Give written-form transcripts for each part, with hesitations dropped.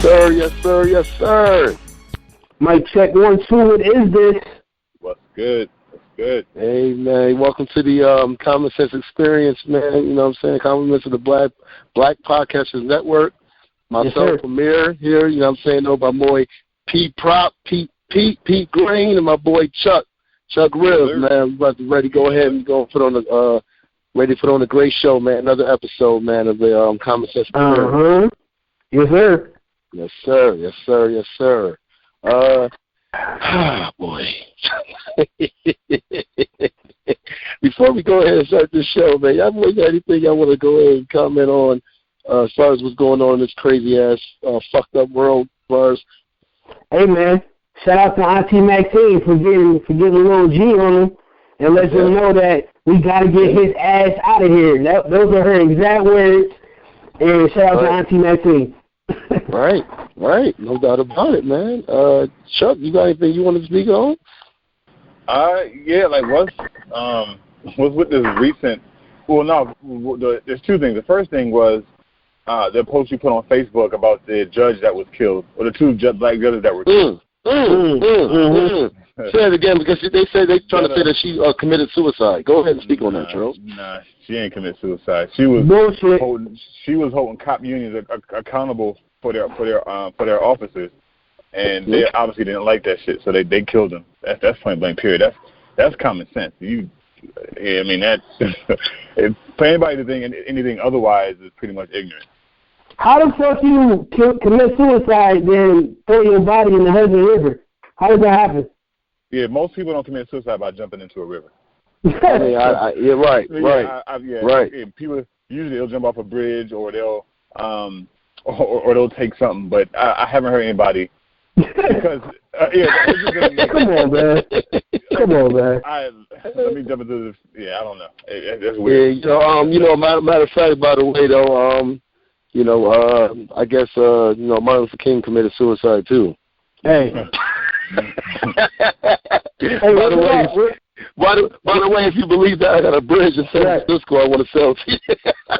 sir. Yes, sir. Yes, sir. Mic check 1, 2. What is this? What's good? What's good? Hey, man. Welcome to the Common Sense Experience, man. You know what I'm saying? Compliments to the Black Podcasters Network. Myself, Amir, here. You know what I'm saying? Know my boy Pete Green, and my boy Chuck Ribs, man. We're ready to go ahead and go put on the ready to put on a great show, man. Another episode, man, of the Common Sense Experience. Yes, sir. Yes, sir. Yes, sir. Yes, sir. Boy. Before we go ahead and start this show, man, y'all boys got anything y'all want to go ahead and comment on as far as what's going on in this crazy-ass, fucked up world as far as? Hey, man, shout out to Auntie Maxine for getting a little G on him and let him know that we got to get his ass out of here. Those are her exact words. And shout out to Auntie Maxine. Right. No doubt about it, man. Chuck, you got anything you want to speak on? Yeah, like what's with this recent? Well, no, there's two things. The first thing was the post you put on Facebook about the judge that was killed, or the two black judges that were killed. Say it again, because they say they're trying to say that she committed suicide. Go ahead and speak on that, Charles. Nah, she ain't committed suicide. She was holding cop unions accountable for their officers, and they obviously didn't like that shit, so they killed them. That's point blank period. That's common sense. I mean that for anybody to think anything otherwise is pretty much ignorant. How the fuck you commit suicide then throw your body in the Hudson River? How does that happen? Yeah, most people don't commit suicide by jumping into a river. Right. People usually they'll jump off a bridge or they'll or they'll take something, but I haven't heard anybody because Come on, man. Let me jump into this. Yeah, I don't know. That's weird. Yeah, matter of fact, by the way, though, I guess Martin Luther King committed suicide too. Hey. By the way, if you believe that, I got a bridge in San Francisco I want to sell to you.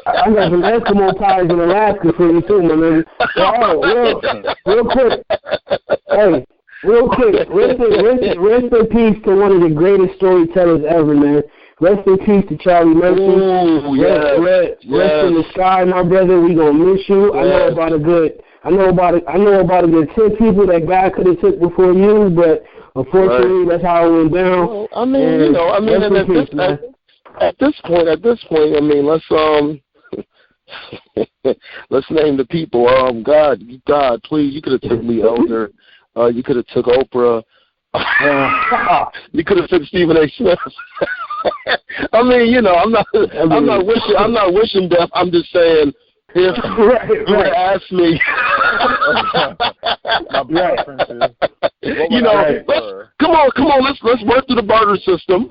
I got some Eskimo pies in Alaska for you too, my man. Real quick. Hey, real quick. Rest in peace to one of the greatest storytellers ever, man. Rest in peace to Charlie Murphy. Rest in the sky, my brother. We gonna miss you. I know about a good 10 people that God could have took before you, but unfortunately, that's how it went down. Well, at this point, I mean, let's name the people. God, please, you could have took me Elder. You could have took Oprah. You could have took Stephen A. Smith. I mean, I'm not wishing death. I'm just saying. If you would ask me, come on, let's work through the barter system.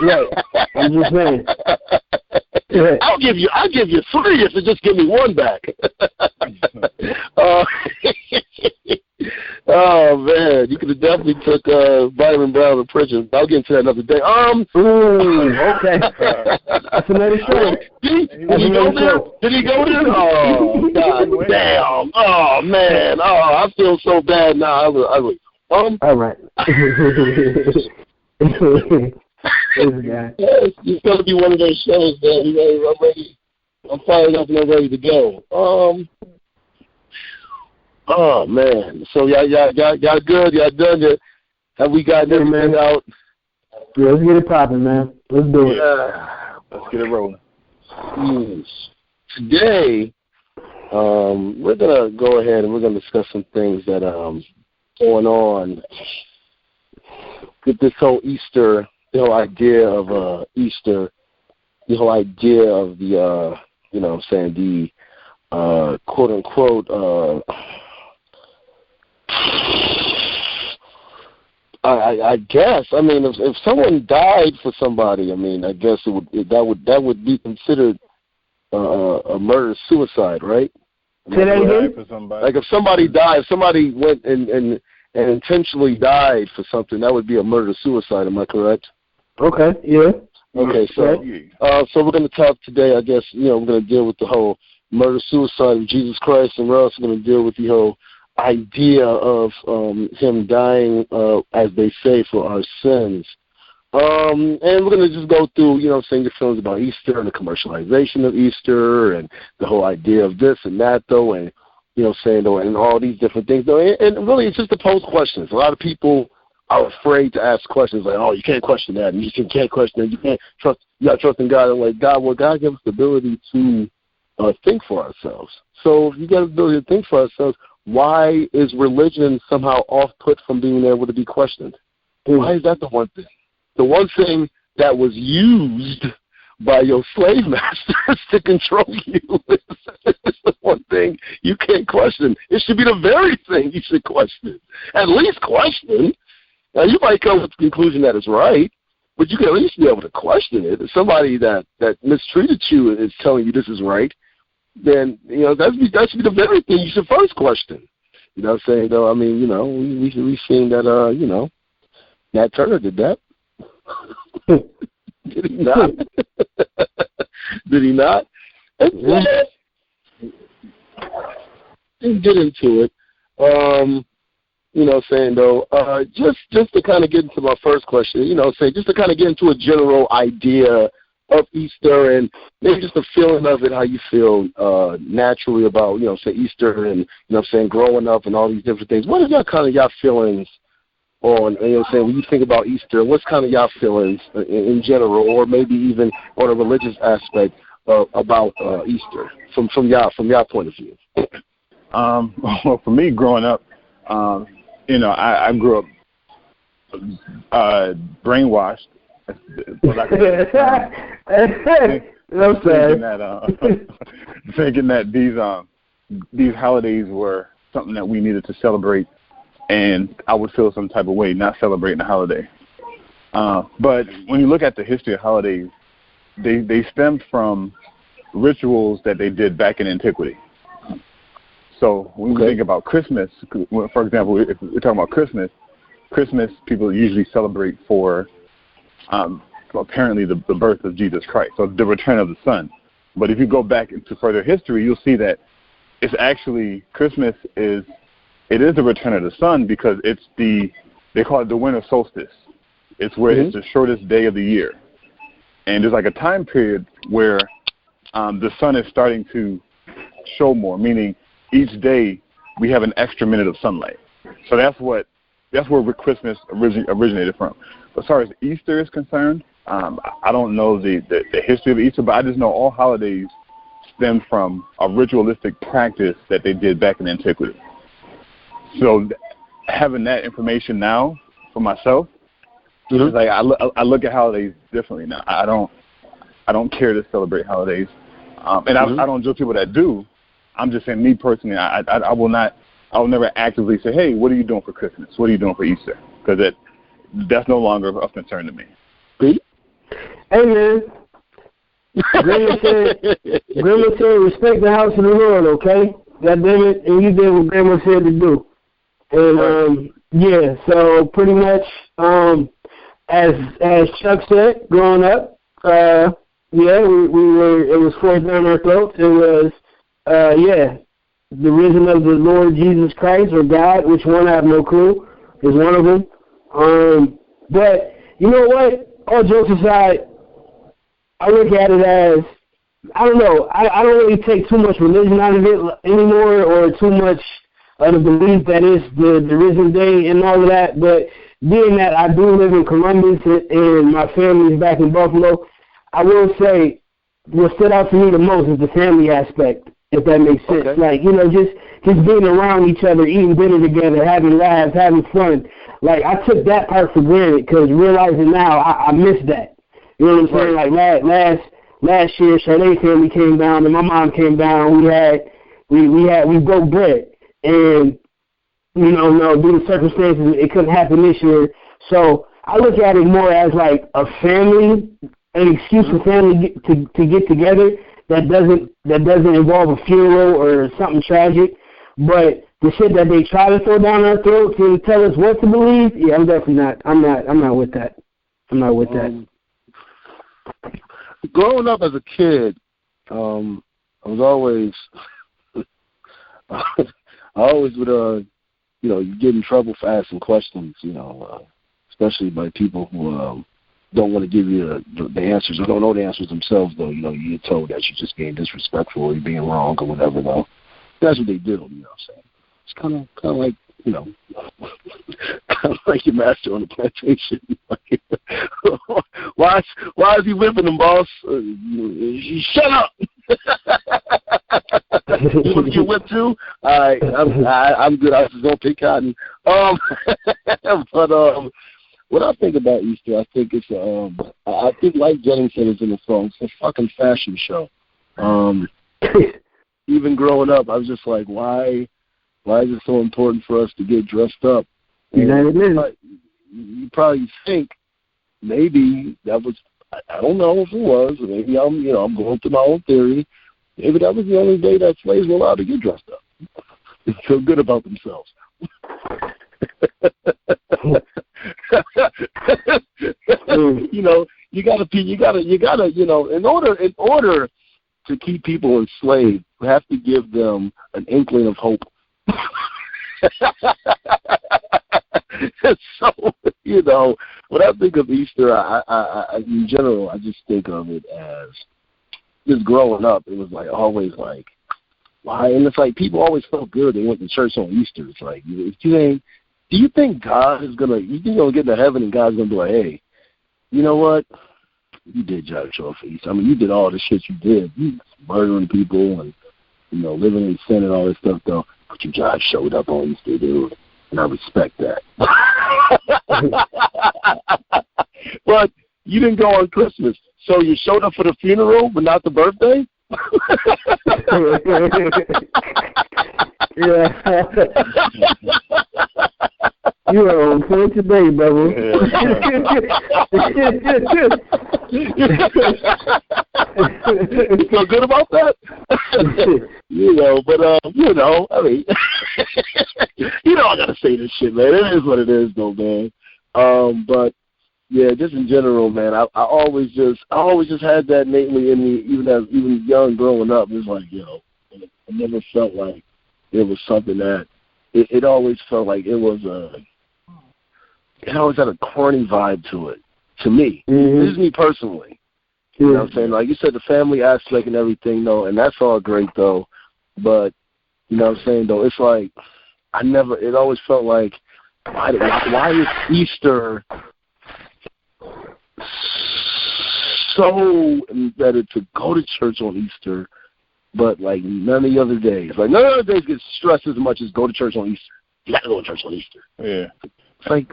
Right, I'm just saying. I'll give you 3 if you just give me 1 back. Oh man, you could have definitely took Byron Brown to prison. I'll get into that another day. Okay. That's another story. Did he go there? Oh, God damn. Oh man. Oh, I feel so bad now. I was all right. It's gonna be one of those shows that I'm ready. I'm fired up and I'm ready to go. Oh man! So y'all good? Y'all done it? Have we got everything out? Yeah, let's get it popping, man. Let's do it. Let's get it rolling. Today, we're gonna go ahead and we're gonna discuss some things that going on with this whole Easter, the whole idea of Easter, the whole idea of the the quote unquote I guess. I mean, if someone died for somebody, I mean, I guess that would be considered a murder suicide, right? Say that again? Like if somebody died, if somebody went and intentionally died for something, that would be a murder suicide. Am I correct? Okay. Yeah. Okay. So we're going to talk today. I guess we're going to deal with the whole murder suicide of Jesus Christ, and we're also going to deal with the whole idea of him dying, as they say, for our sins. And we're going to just go through, saying your feelings about Easter and the commercialization of Easter and the whole idea of this and that, though, and, saying, though, and all these different things, though. And really, it's just to pose questions. A lot of people are afraid to ask questions like, oh, you can't question that, and you can't question it. You can't trust. You got to trust in God. And like, God gave us the ability to think for ourselves. So if you got the ability to think for ourselves, why is religion somehow off-put from being able to be questioned? Why is that the one thing? The one thing that was used by your slave masters to control you is the one thing you can't question. It should be the very thing you should question. At least question. Now, you might come to the conclusion that it's right, but you can at least be able to question it. If somebody that mistreated you is telling you this is right, then, that should be the very thing you should first question. You know what I'm saying, though? I mean, we've seen that, Nat Turner did that. Did he not? Did he not? Let's get into it. Saying though, just to kind of get into my first question, just to kind of get into a general idea of Easter and maybe just a feeling of it, how you feel naturally about, say Easter and, growing up and all these different things. What are y'all feelings on, when you think about Easter, what's kind of y'all feelings in general, or maybe even on a religious aspect about Easter from y'all point of view? Well, for me, growing up, I grew up brainwashed. Thinking that these holidays were something that we needed to celebrate, and I would feel some type of way not celebrating the holiday. But when you look at the history of holidays, they stemmed from rituals that they did back in antiquity. So when we think about Christmas, for example, if we're talking about Christmas people usually celebrate for apparently the birth of Jesus Christ, so the return of the Son. But if you go back into further history, you'll see that it's actually Christmas is the return of the sun, because they call it the winter solstice. It's where it's the shortest day of the year. And there's like a time period where the sun is starting to show more, meaning each day we have an extra minute of sunlight. So that's where Christmas originated from. As far as Easter is concerned, I don't know the history of Easter, but I just know all holidays stem from a ritualistic practice that they did back in antiquity. So having that information now for myself, it's like I look at holidays differently now. I don't care to celebrate holidays, and I don't judge people that do. I'm just saying, me personally, I will never actively say, hey, what are you doing for Christmas? What are you doing for Easter? Because that's no longer of concern to me. Pete? Hey, man. Grandma said, respect the house of the Lord, okay? God damn it, and you did what Grandma said to do. And, so pretty much, as Chuck said, growing up, we were, it was forced down our throats. It was, the risen of the Lord Jesus Christ, or God, which one I have no clue, is one of them. But you know what? All jokes aside, I look at it as, I don't know, I don't really take too much religion out of it anymore, or too much of the belief that it's the risen day and all of that. But being that I do live in Columbus and my family's back in Buffalo, I will say what stood out to me the most is the family aspect, if that makes sense. Okay. Like, just being around each other, eating dinner together, having laughs, having fun. Like, I took that part for granted, because realizing now I miss that. You know what I'm saying? Like last year, Charlaine's family came down and my mom came down. We broke bread, and due to circumstances, it couldn't happen this year. So I look at it more as like a family, an excuse for family to get together that doesn't involve a funeral or something tragic. But the shit that they try to throw down our throats and tell us what to believe, I'm definitely not. I'm not with that. I'm not with that. Growing up as a kid, I was always I always would, you get in trouble for asking questions, especially by people who don't want to give you the answers or don't know the answers themselves, though. You get told that you're just being disrespectful or you're being wrong or whatever, though. That's what they do, what I'm saying? It's kind of like, kind of like your master on the plantation. Why is he whipping them, boss? Shut up! You want to get whipped too? All right, I'm good. I just don't pick cotton. But what I think about Easter, I think it's I think like Jennings said is in the song, it's a fucking fashion show. Even growing up, I was just like, why is it so important for us to get dressed up? You probably think maybe that was, I don't know if it was, maybe I'm going through my own theory. Maybe that was the only day that slaves were allowed to get dressed up and feel good about themselves. You gotta, in order to keep people enslaved, you have to give them an inkling of hope. So, when I think of Easter, I in general, I just think of it as just growing up. It was always why? And it's people always felt good. They went to church on Easter. It's like, do you think God is gonna? You think you're gonna get to heaven and God's gonna be like, hey, you know what? You did judge off Easter. I mean, you did all the shit you did. You murdering people and living in sin and all this stuff, though. But you guys showed up on Easter, dude, and I respect that. But you didn't go on Christmas, so you showed up for the funeral, but not the birthday? You are on point today, brother. You feel good about that? I mean, I gotta say this shit, man. It is what it is, though, man. But yeah, just in general, man, I always just had that innately in me, even young growing up. It's like, I never felt like it was something that it always felt like it was it always had a corny vibe to it, to me. Mm-hmm. This is me personally. You know what I'm saying? Like you said, the family aspect and everything, though, and that's all great, though. But, you know what I'm saying, though, it's like it always felt like, why is Easter so embedded to go to church on Easter, but, none of the other days? None of the other days get stressed as much as go to church on Easter. You got to go to church on Easter. Yeah. Okay.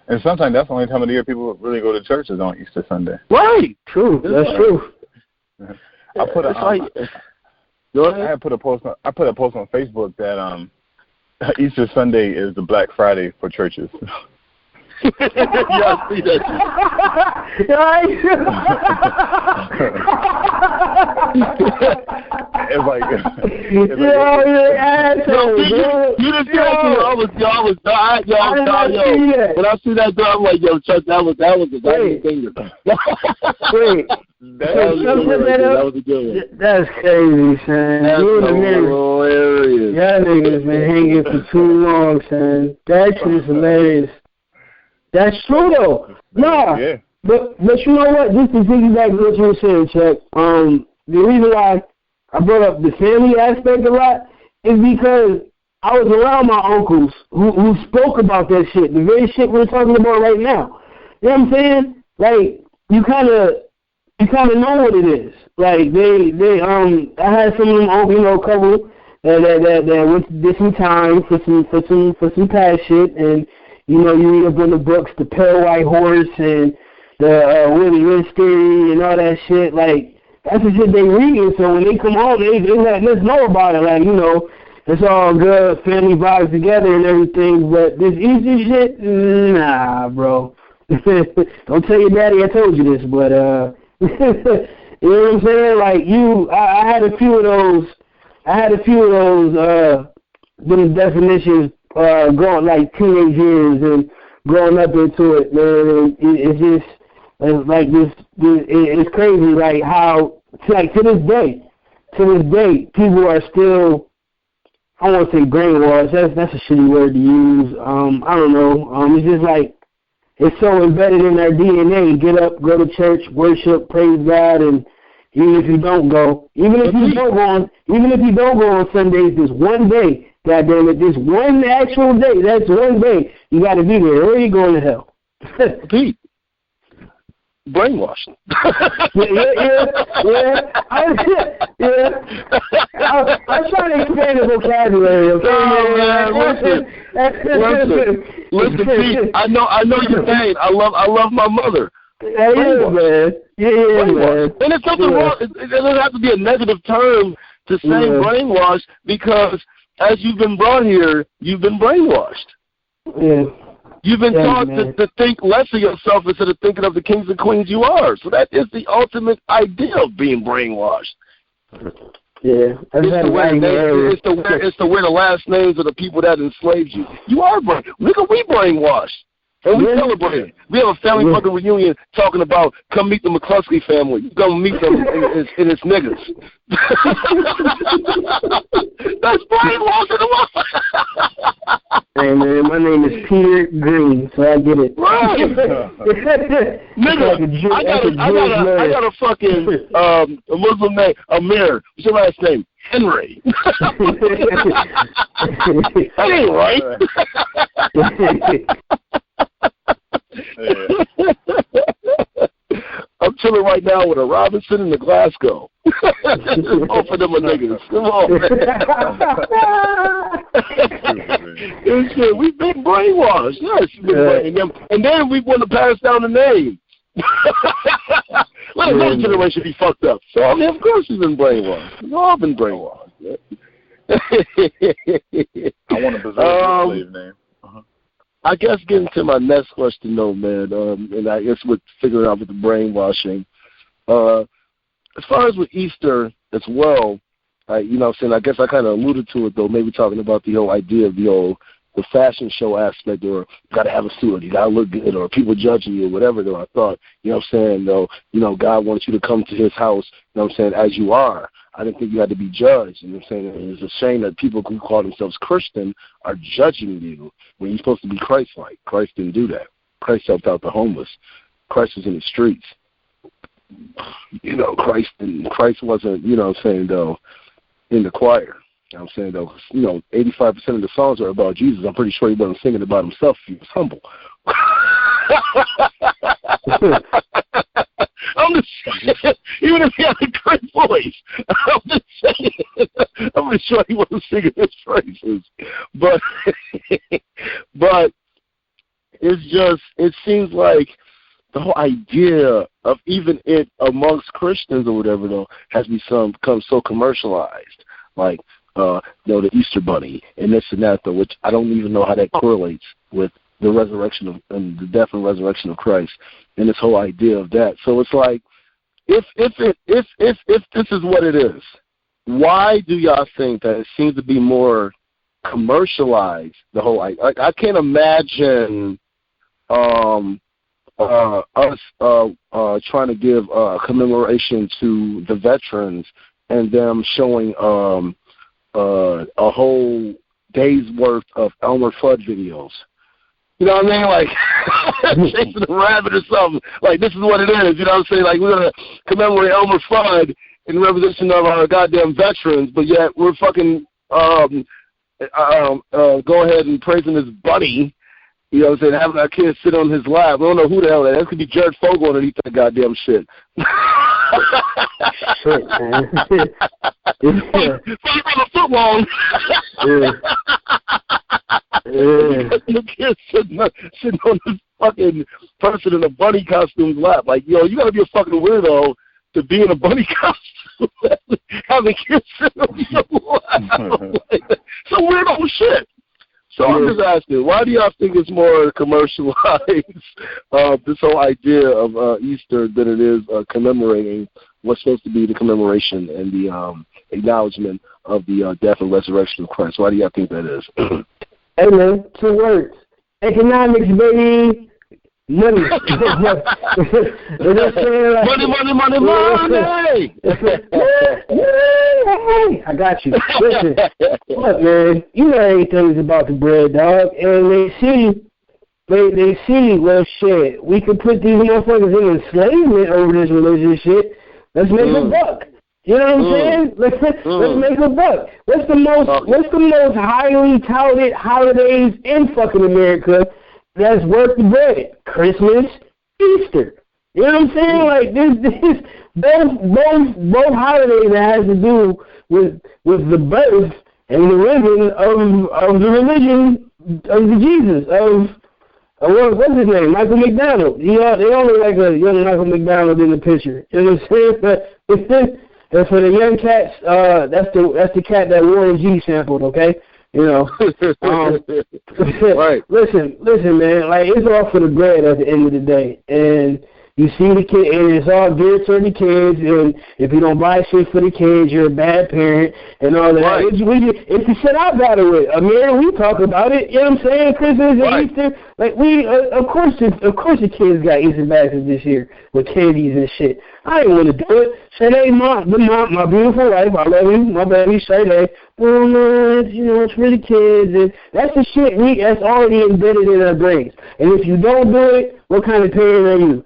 And sometimes that's the only time of the year people really go to church is on Easter Sunday. Right. True. That's true. I put a post on Facebook that Easter Sunday is the Black Friday for churches. Yeah, I see that. It's like, you didn't see that. When I see that, I'm like, yo, Chuck, that was a great thing. Wait. That was a good one. That's crazy, son. That's hilarious. Y'all niggas been hanging for too long, son. That shit is hilarious. That's true, though. Nah. Yeah. But you know what? Just to piggyback what you were saying, Chuck, the reason why I brought up the family aspect a lot is because I was around my uncles who spoke about that shit, the very shit we're talking about right now. You know what I'm saying? You kind of know what it is. I had some of them, a couple that did some time for some past shit, and you read up on the books, the Pale White Horse and the Willie Lynch theory and all that shit. That's the shit they reading. So when they come home, they let us know about it. It's all good, family vibes together and everything. But this Easter shit, nah, bro. Don't tell your daddy I told you this, but you know what I'm saying? I had a few of those. Those definitions. Growing teenage years and growing up into it, man, it's crazy, how to this day, people are still I won't say brainwash. That's a shitty word to use. I don't know. It's just like it's so embedded in their DNA. Get up, go to church, worship, praise God, and even if you don't go, even if you don't go on Sundays, this one day, goddamn it, this one actual day, that's one day you got to be there, or you going to hell. Pete. Brainwashing. yeah. I'm trying to expand the vocabulary. Okay? Listen, Pete. I know your pain. I love my mother. Yeah, man. Yeah, man. And it's something wrong. It doesn't have to be a negative term to say brainwash, because as you've been brought here, you've been brainwashed. Yeah. You've been taught to think less of yourself instead of thinking of the kings and queens you are. So that is the ultimate idea of being brainwashed. Yeah. It's to wear the last names of the people that enslaved you. You are brainwashed. Look at we brainwashed. And we celebrate it. We have a family fucking reunion talking about come meet the McCluskey family. You go meet them and it's niggas. That's brainwashing. Hey man, my name is Peter Green, so I get it. Right. Nigga, I got a fucking a Muslim name, Amir. What's your last name? Henry. That ain't right. I'm chilling right now with a Robinson and a Glasgow. Both of them are niggas. Come on. We've been brainwashed. Yes, and then we want to pass down the name. Let another generation be fucked up. So, I mean, of course we've been brainwashed. We've all been brainwashed. I want to preserve your slave name. I guess getting to my next question, though, man, and I guess with figuring out with the brainwashing, as far as with Easter as well, you know what I'm saying, I guess I kind of alluded to it, though, maybe talking about the whole idea of the fashion show aspect, or you got to have a suit, or you got to look good, or people judging you, or whatever, though. I thought, you know what I'm saying, though, you know, God wants you to come to his house, you know what I'm saying, as you are. I didn't think you had to be judged. You know what I'm saying? It's a shame that people who call themselves Christian are judging you when you're supposed to be Christ-like. Christ didn't do that. Christ helped out the homeless. Christ was in the streets. You know, Christ wasn't, you know what I'm saying, though, in the choir. You know what I'm saying, though, you know, 85% of the songs are about Jesus. I'm pretty sure he wasn't singing about himself if he was humble. I'm just saying, even if he had a great voice, I'm just saying, I'm pretty sure he wasn't singing his praises. But it's just, it seems like the whole idea of even it amongst Christians or whatever, though, has become so commercialized. Like, you know, the Easter Bunny and this and that, though, which I don't even know how that correlates with the resurrection of and the death and resurrection of Christ and this whole idea of that. So it's like, if this is what it is, why do y'all think that it seems to be more commercialized? The whole I can't imagine us trying to give a commemoration to the veterans and them showing a whole day's worth of Elmer Fudd videos. You know what I mean? Like, chasing a rabbit or something. Like, this is what it is. You know what I'm saying? Like, we're going to commemorate Elmer Fudd in recognition of our goddamn veterans, but yet we're fucking go ahead and praising this bunny. You know what I'm saying? Having our kids sit on his lap. I don't know who the hell that is. That could be Jared Fogle underneath that goddamn shit. Shit, man. a foot long. The kid sitting on this fucking person in a bunny costume's lap. Like, yo, you gotta be a fucking weirdo to be in a bunny costume having kids sitting on your lap. Like, some weirdo shit. So I'm just asking, why do y'all think it's more commercialized, this whole idea of Easter than it is commemorating what's supposed to be the commemoration and the acknowledgement of the death and resurrection of Christ? Why do y'all think that is? Hey, man, 2 words. Economics, baby. Money. Money. I got you. Listen, look, man, you know everything's about the bread, dog. And they see, well, shit, we could put these motherfuckers in enslavement over this religious shit. Let's make a buck. You know what I'm saying? Let's make a buck. What's the most highly touted holidays in fucking America that's worth the bread? Christmas, Easter. You know what I'm saying? Like this both holidays that has to do with the birth and the living of the religion of the Jesus what's his name? Michael McDonald. You know, they only like a young Michael McDonald in the picture. You know what I'm saying? But for the young cats, that's the cat that Warren G sampled. Okay. You know, right. Listen, man. Like, it's all for the bread at the end of the day, and you see the kid, and it's all geared to the kids. And if you don't buy shit for the kids, you're a bad parent, and all that. Right. It's the shit I battle with. Amir, we talk about it. You know what I'm saying? Christmas and Easter. Like of course the kids got Easter baskets this year with candies and shit. I didn't want to do it. Sade, my beautiful wife, I love you, my baby, Sade. Oh no, it's for the kids, and that's the shit that's already embedded in our brains. And if you don't do it, what kind of parent are you?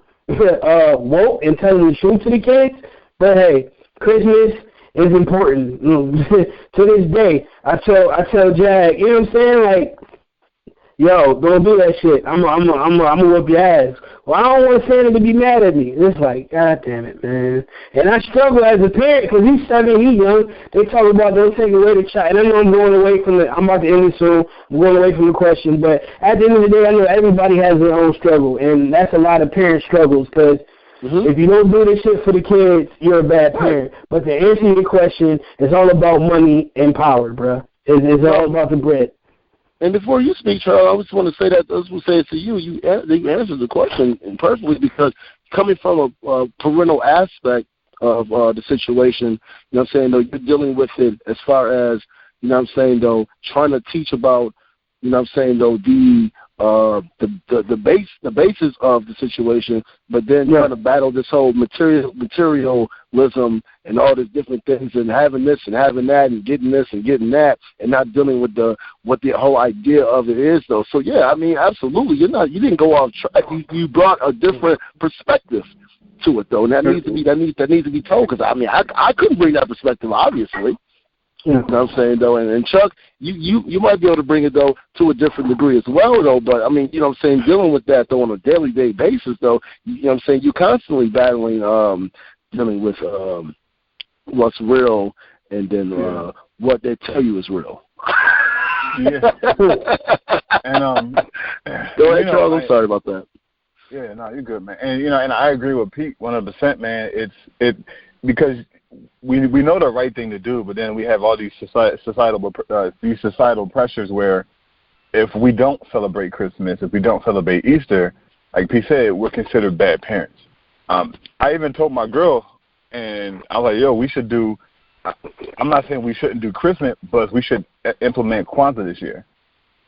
Woke and telling the truth to the kids? But hey, Christmas is important. To this day, I tell Jack, you know what I'm saying? Like, yo, don't do that shit. I'm gonna whip your ass. Well, I don't want Santa to be mad at me. It's like, God damn it, man. And I struggle as a parent because he's 7, he's young. They talk about don't take away the child. And I know I'm going away from I'm about to end it soon. I'm going away from the question. But at the end of the day, I know everybody has their own struggle. And that's a lot of parent struggles because if you don't do this shit for the kids, you're a bad parent. But to answer your question, it's all about money and power, bro. It's all about the bread. And before you speak, Charles, I just want to say that, I was going to say it to you. You answered the question perfectly because coming from a parental aspect of the situation, you know what I'm saying, though, you're dealing with it as far as, you know what I'm saying, though, trying to teach about, you know what I'm saying, though, the basis of the situation, but then trying to battle this whole materialism and all these different things and having this and having that and getting this and getting that and not dealing with what the whole idea of it is, though. So yeah, I mean, absolutely, you didn't go off track. You brought a different perspective to it, though, and that needs to be told because I mean, I couldn't bring that perspective, obviously. You know what I'm saying, though, and Chuck, you might be able to bring it, though, to a different degree as well, though, but, I mean, you know what I'm saying, dealing with that, though, on a daily basis, though, you know what I'm saying, you're constantly battling, dealing with what's real and then what they tell you is real. Yeah. And, go ahead, Charles, I'm sorry about that. Yeah, no, you're good, man. And, and I agree with Pete 100%, man. Because we know the right thing to do, but then we have all these societal pressures where if we don't celebrate Christmas, if we don't celebrate Easter, like Pete said, we're considered bad parents. I even told my girl, and I was like, yo, we should do, I'm not saying we shouldn't do Christmas, but we should implement Kwanzaa this year.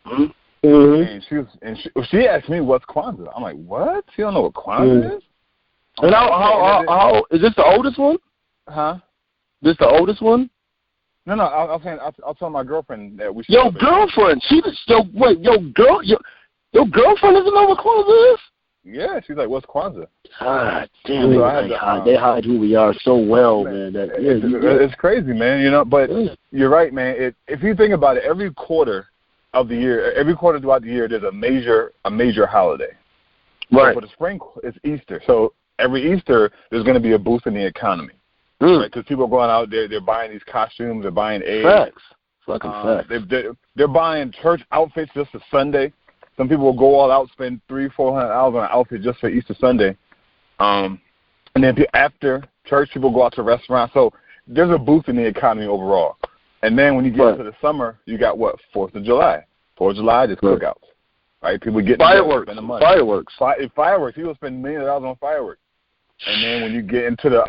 And she asked me, what's Kwanzaa? I'm like, what? You don't know what Kwanzaa is? And how is this the oldest one? Huh? This the oldest one? No, I'll tell my girlfriend that we should. Your girlfriend? Your girlfriend doesn't know what Kwanzaa is? Yeah, she's like, what's Kwanzaa? God damn it! They hide who we are so well, man. It's crazy, man. But you're right, man. If you think about it, every quarter of the year, every quarter throughout the year, there's a major holiday. Right. So for the spring, it's Easter. So every Easter, there's going to be a boost in the economy. Right? Because people are going out there, they're buying these costumes, they're buying eggs. Facts. Fucking facts. They're buying church outfits just for Sunday. Some people will go all out, spend $300-$400 on an outfit just for Easter Sunday. And then after church, people go out to restaurants. So there's a boost in the economy overall. And then when you get into the summer, you got what? 4th of July. 4th of July, there's cookouts. Right? People get fireworks. Fireworks. People spend millions of dollars on fireworks. And then when you get into the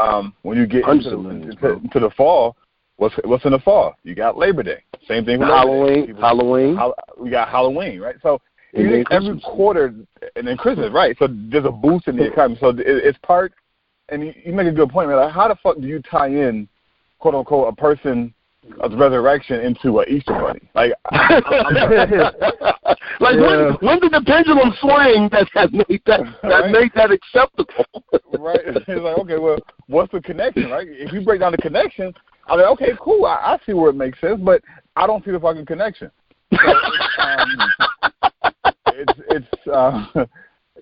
into the fall, what's in the fall? You got Labor Day. Same thing with Halloween. We got Halloween, right? So every quarter, and then Christmas, right? So there's a boost in the economy. So it's part, and you make a good point, man. Like, how the fuck do you tie in, quote unquote, a person of the resurrection into an Easter bunny? Like, when did the pendulum swing that made that acceptable? Right. It's like, okay, well, what's the connection, right? If you break down the connection, I'm like, okay, cool, I see where it makes sense, but I don't see the fucking connection. So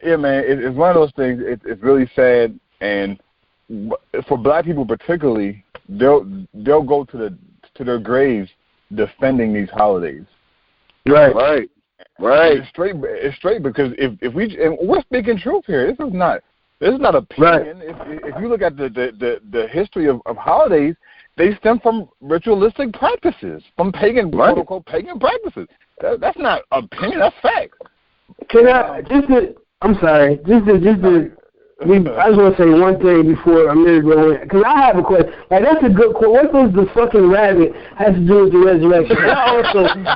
yeah, man, it's one of those things. It's really sad, and for Black people particularly, they'll go to their graves defending these holidays. Right. It's straight because if we're speaking truth here. This is not opinion. Right. If you look at the history of holidays, they stem from ritualistic practices, from pagan, quote unquote, pagan practices. That's not opinion. That's fact. Can I I'm sorry. I just want to say one thing before I'm going to go in, because I have a question. Like, that's a good question. What does the fucking rabbit has to do with the resurrection? And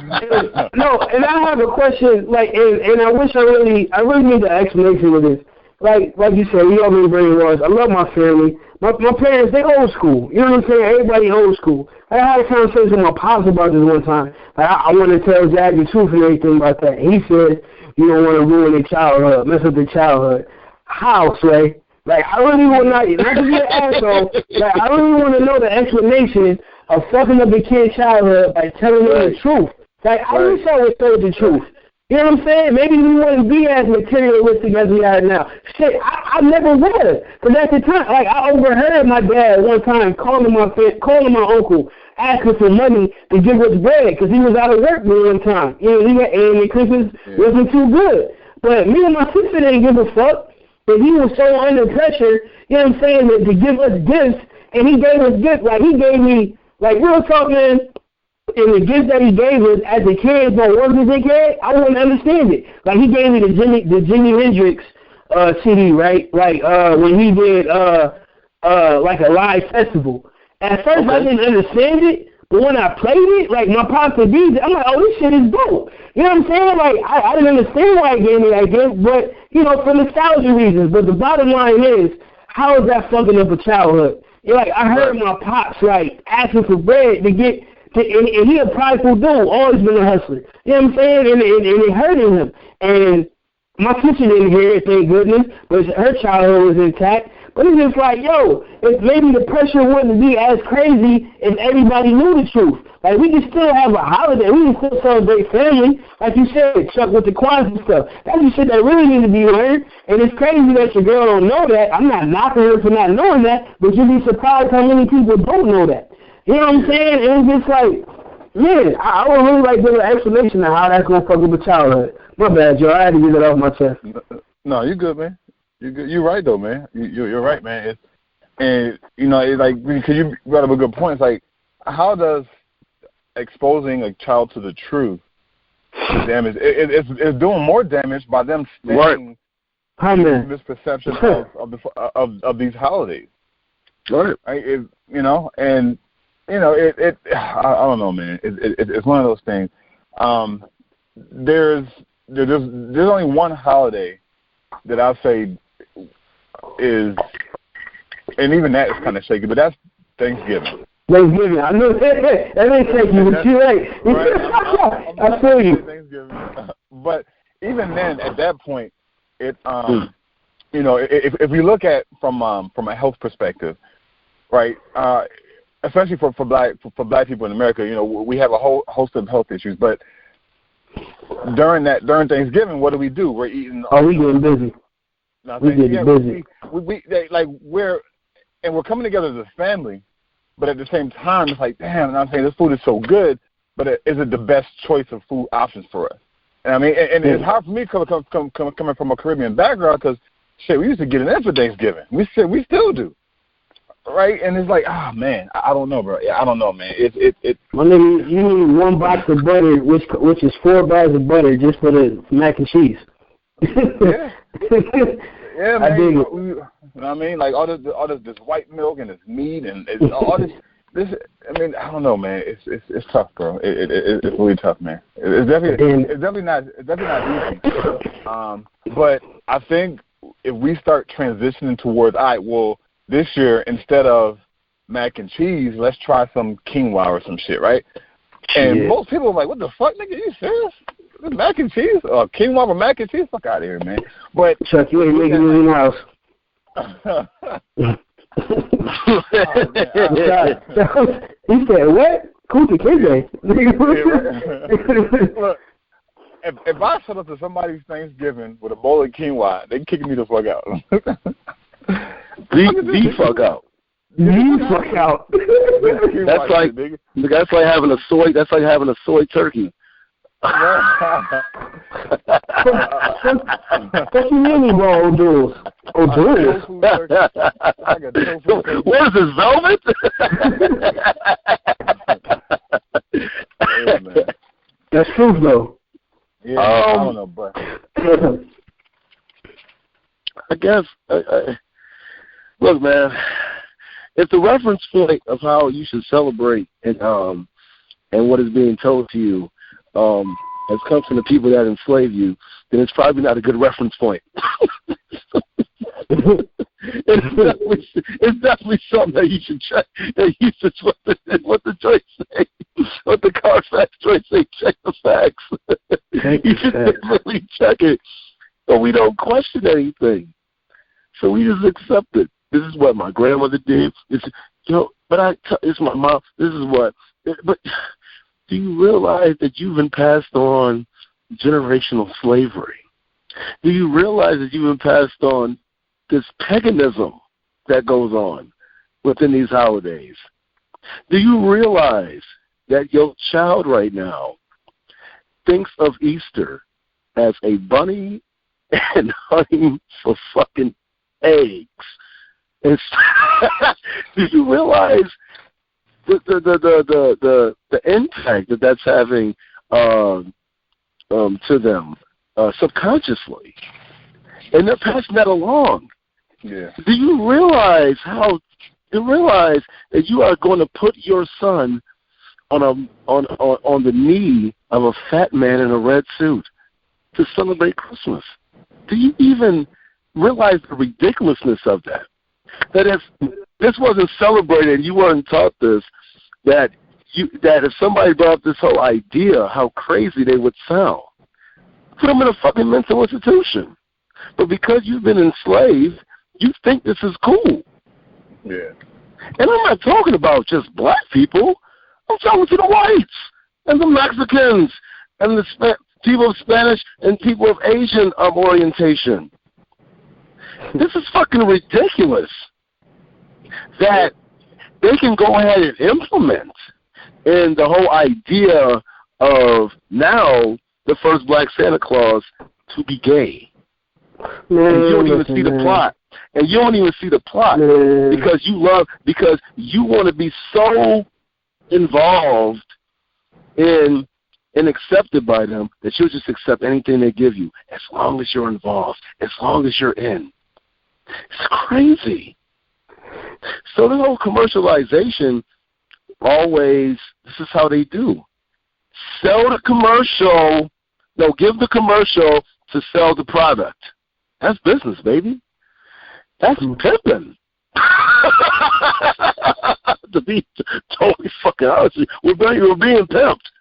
I have a question. Like, and I wish I really need an explanation of this. Like you said, you know me, Brandon Ross. I love my family. My parents, they old school. You know what I'm saying? Everybody old school. I had a conversation with my pops about this one time. Like, I want to tell Jack the truth and everything about that. He said, you don't want to ruin their childhood, mess up their childhood. How, Sway? Like, I really want not to be an asshole. Like, I really want to know the explanation of fucking up a kid's childhood by telling them the truth. Like, I wish I would tell the truth. You know what I'm saying? Maybe we wouldn't be as materialistic as we are now. Shit, I never would. Because at the time, like, I overheard my dad one time calling my uncle, asking for money to give us bread because he was out of work one time. You know, and Christmas wasn't too good. But me and my sister didn't give a fuck. But he was so under pressure, you know what I'm saying, to give us gifts. And he gave us gifts. Like, he gave me, like, real talk, man. And the gifts that he gave us as a kid, but wasn't a kid, I wouldn't understand it. Like, he gave me the Jimi Hendrix CD, right? Like, when he did like a live festival. At first, I didn't understand it, but when I played it, like, my pops would DJ, I'm like, oh, this shit is dope. You know what I'm saying? Like, I didn't understand why he gave me that gift, but, you know, for nostalgia reasons. But the bottom line is, how is that fucking up a childhood? You're like, I heard my pops, like, asking for bread to get. And he a prideful dude, always been a hustler. You know what I'm saying? And it hurted him. And my sister didn't hear it, thank goodness, but her childhood was intact. But it's just like, yo, if maybe the pressure wouldn't be as crazy if everybody knew the truth. Like, we can still have a holiday. We can still celebrate family. Like you said, Chuck, with the Kwanzaa stuff. That's the shit that really needs to be learned. And it's crazy that your girl don't know that. I'm not knocking her for not knowing that, but you'd be surprised how many people don't know that. You know what I'm saying? And it's just like, man, I would really like to give an explanation of how that's going to fuck up a childhood. My bad, Joe. I had to get that off my chest. No, you're good, man. You're good. You're right, though, man. You're right, man. And, you know, it's like, because you brought up a good point. It's like, how does exposing a child to the truth damage? It's doing more damage by them staying misperception of these holidays. Right. You know, and you know, I don't know, man. It's one of those things. There's only one holiday that I'll say is, and even that is kind of shaky, but that's Thanksgiving. Thanksgiving. I know that ain't shaky, but you're right. I feel you. Thanksgiving. But even then, at that point, it you know, if we look at from a health perspective, right? Especially for black people in America, you know, we have a whole host of health issues. But during Thanksgiving, what do? We're eating. We getting busy. We getting busy. We're coming together as a family, but at the same time, it's like, damn. And I'm saying this food is so good, but is it the best choice of food options for us? And I mean, and it's hard for me coming from a Caribbean background because shit, we used to get it in for Thanksgiving. We still do. Right, and it's like, man, I don't know, bro. Yeah, I don't know, man. My nigga, you need one box of butter, which is 4 bags of butter just for the mac and cheese. Yeah, man. I dig it. You know what I mean? Like all this white milk and this meat and all this. I mean, I don't know, man. It's tough, bro. It's really tough, man. It's definitely not easy. But I think if we start transitioning towards, all right, well, this year instead of mac and cheese, let's try some quinoa or some shit, right? And most people are like, what the fuck, nigga? Are you serious? Mac and cheese? Quinoa or mac and cheese? Fuck out of here, man. But Chuck, you ain't making it in the house. He said, what? Coochie KJ. Look, if I showed up to somebody's Thanksgiving with a bowl of quinoa, they kicking me the fuck out. The fuck out. The fuck out. That's like having a soy. That's like having a soy turkey. Mini ball duels. Duels. What is this, velvet? That's true, though. Yeah, I don't know, but I guess. Look, man. If the reference point of how you should celebrate and what is being told to you has come from the people that enslave you, then it's probably not a good reference point. It's definitely something that you should check. What the Joyce say, what the Carfax Joyce say, check the facts. You should definitely check it, but we don't question anything. So we just accept it. This is what my grandmother did. It's my mom. This is what. But do you realize that you've been passed on generational slavery? Do you realize that you've been passed on this paganism that goes on within these holidays? Do you realize that your child right now thinks of Easter as a bunny and hunting for fucking eggs? Do you realize the impact that's having to them subconsciously, and they're passing that along? Yeah. Do you realize that you are going to put your son on the knee of a fat man in a red suit to celebrate Christmas? Do you even realize the ridiculousness of that? That if this wasn't celebrated and you weren't taught this, that if somebody brought up this whole idea, how crazy they would sound. Put them in a fucking mental institution. But because you've been enslaved, you think this is cool. Yeah. And I'm not talking about just black people. I'm talking to the whites and the Mexicans and the people of Spanish and people of Asian orientation. This is fucking ridiculous that they can go ahead and implement in the whole idea of now the first black Santa Claus to be gay. And you don't even see the plot. And you don't even see the plot because you want to be so involved in and accepted by them that you'll just accept anything they give you as long as you're involved, as long as you're in. It's crazy. So the whole commercialization, always, this is how they do. Sell the commercial, give the commercial to sell the product. That's business, baby. That's pimping. To be totally fucking honest, we're being pimped.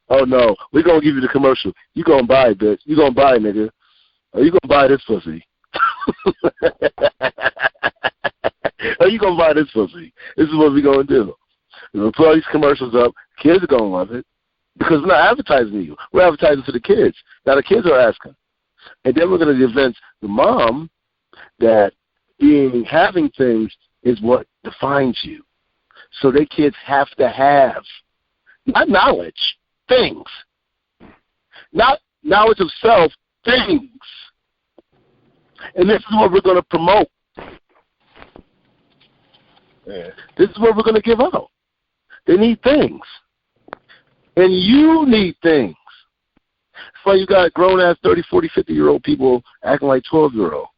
Oh no, we're gonna give you the commercial. You gonna buy it, bitch. You gonna buy it, nigga. Or you gonna buy this pussy. Or you gonna buy this pussy. This is what we gonna do. We're gonna put all these commercials up. Kids are gonna love it because we're not advertising to you. We're advertising to the kids. Now the kids are asking, and then we're gonna convince the mom that having things is what defines you. So their kids have to have not knowledge, things. Not knowledge of self, things. And this is what we're going to promote. Yeah. This is what we're going to give out. They need things. And you need things. That's why you got grown-ass 30, 40, 50-year-old people acting like 12-year-olds.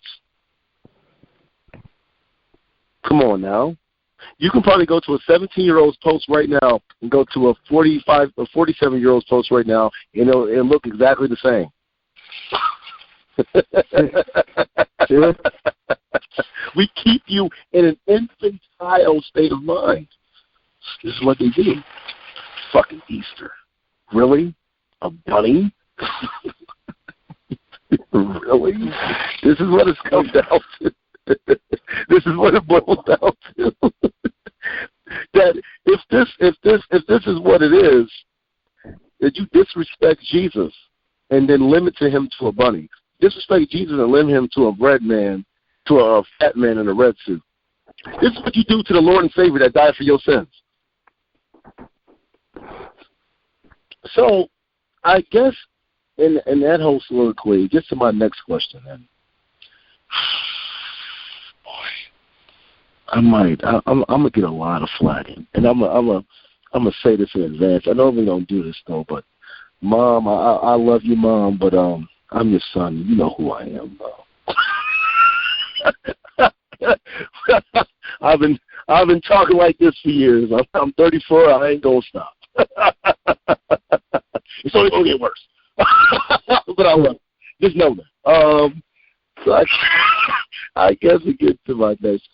Come on now. You can probably go to a 17-year-old's post right now and go to a 45 or 47-year-old's post right now, and it'll look exactly the same. We keep you in an infantile state of mind. This is what they do. Fucking Easter. Really? A bunny? Really? This is what it's come down to. This is what it boils down to. That if this is what it is, that you disrespect Jesus and then limit him to a bunny. Disrespect Jesus and limit him to a bread man, to a fat man in a red suit. This is what you do to the Lord and Savior that died for your sins. So, I guess in that whole soliloquy, just to my next question then. I'm gonna get a lot of flack, and I'm gonna say this in advance. I know we don't do this though, but Mom, I love you, Mom, but I'm your son. You know who I am, though. I've been talking like this for years. I'm 34. I ain't gonna stop. It's only gonna get worse. But I love it. Just know that. So I guess we get to my next.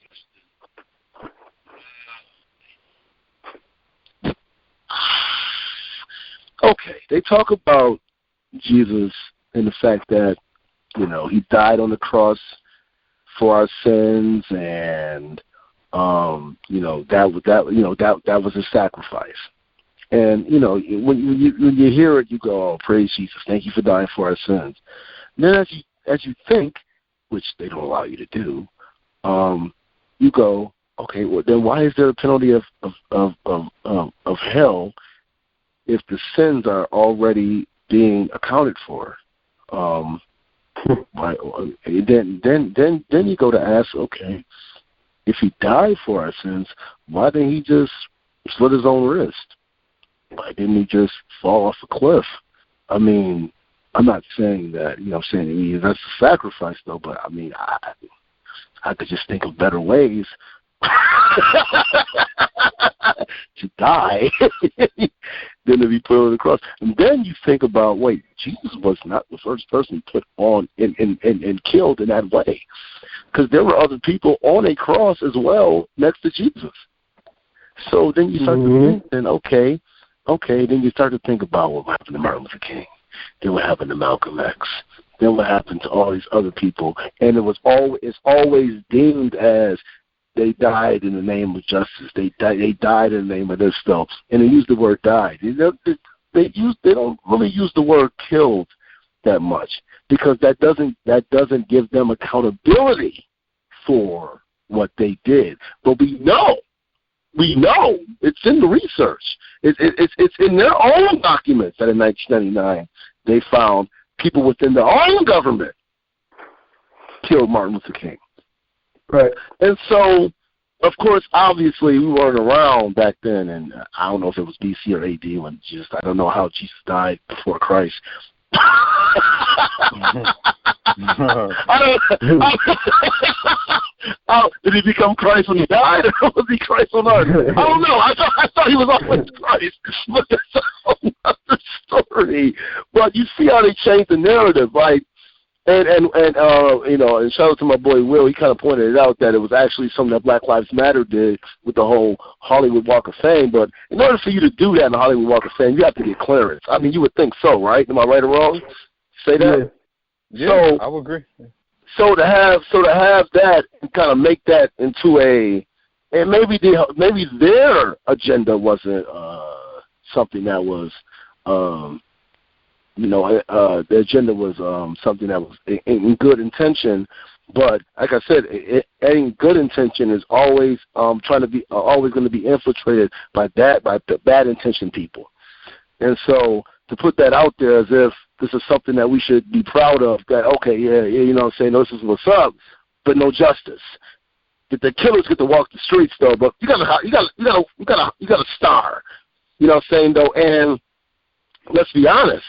Okay, they talk about Jesus and the fact that, you know, he died on the cross for our sins, and you know, that was a sacrifice. And you know, when you hear it, you go, "Oh, praise Jesus! Thank you for dying for our sins." And then as you think, which they don't allow you to do, you go, "Okay, well then why is there a penalty of hell if the sins are already being accounted for?" Then you go to ask, okay, if he died for our sins, why didn't he just slit his own wrist? Why didn't he just fall off a cliff? I mean, I'm not saying that, you know, I'm saying that's a sacrifice though, but I mean, I could just think of better ways to die than to be put on the cross. And then you think about, wait, Jesus was not the first person put on and killed in that way, because there were other people on a cross as well next to Jesus. So then you start to think, then then you start to think about what happened to Martin Luther King, then what happened to Malcolm X, then what happened to all these other people, and it's always deemed as they died in the name of justice. They died in the name of this stuff, and they use the word died. They don't really use the word killed that much, because that doesn't give them accountability for what they did. But we know it's in the research. It's in their own documents that in 1999 they found people within their own government killed Martin Luther King. Right. And so, of course, obviously, we weren't around back then, and I don't know if it was BC or AD when Jesus, I don't know how Jesus died before Christ. Did he become Christ when he died, or was he Christ on earth? I don't know. I thought he was always Christ, but that's a whole other story. But you see how they changed the narrative, right? And you know, and shout out to my boy Will. He kind of pointed it out that it was actually something that Black Lives Matter did with the whole Hollywood Walk of Fame. But in order for you to do that in the Hollywood Walk of Fame, you have to get clearance. I mean, you would think so, right? Am I right or wrong? Say that. Yeah, so, I would agree. So to have that and kind of make that into and maybe their agenda wasn't something that was. The agenda was something that was in good intention, but like I said, any good intention is always always going to be infiltrated by bad intention people. And so to put that out there as if this is something that we should be proud of, that okay, you know what I'm saying, this is what's up, but no justice. The killers get to walk the streets though, but you got a star. You know what I'm saying though, and let's be honest.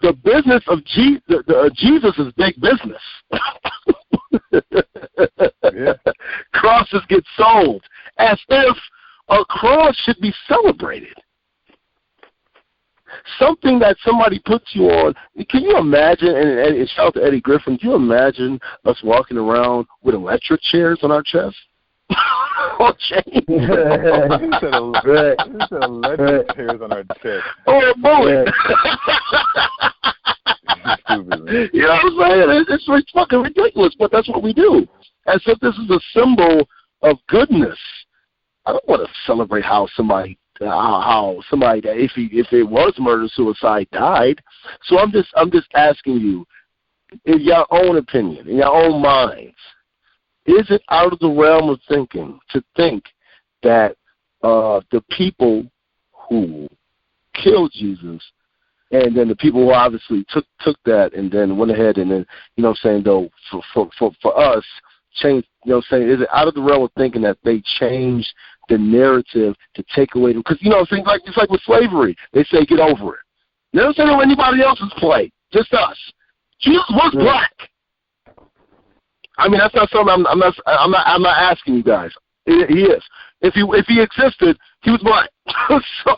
The business of Jesus is big business. Yeah. Crosses get sold. as if a cross should be celebrated. Something that somebody puts you on. Can you imagine, and shout out to Eddie Griffin, can you imagine us walking around with electric chairs on our chest? Or chains? Instead of electric chairs on our chest. Or a bullet. Stupid, man. You know what I'm saying? It's fucking ridiculous, but that's what we do. As if this is a symbol of goodness. I don't want to celebrate how somebody that if it was murder-suicide died. So I'm just asking you, in your own opinion, in your own minds, is it out of the realm of thinking to think that the people who killed Jesus, and then the people who obviously took that and then went ahead and then, you know what I'm saying, though, for us, changed, you know what I'm saying, is it out of the realm of thinking that they changed the narrative to take away, because, you know, things like, it's like with slavery. They say, get over it. They don't say no anybody else's play, just us. Jesus was black. I mean, that's not something I'm not asking you guys. He is. If he existed, he was black. So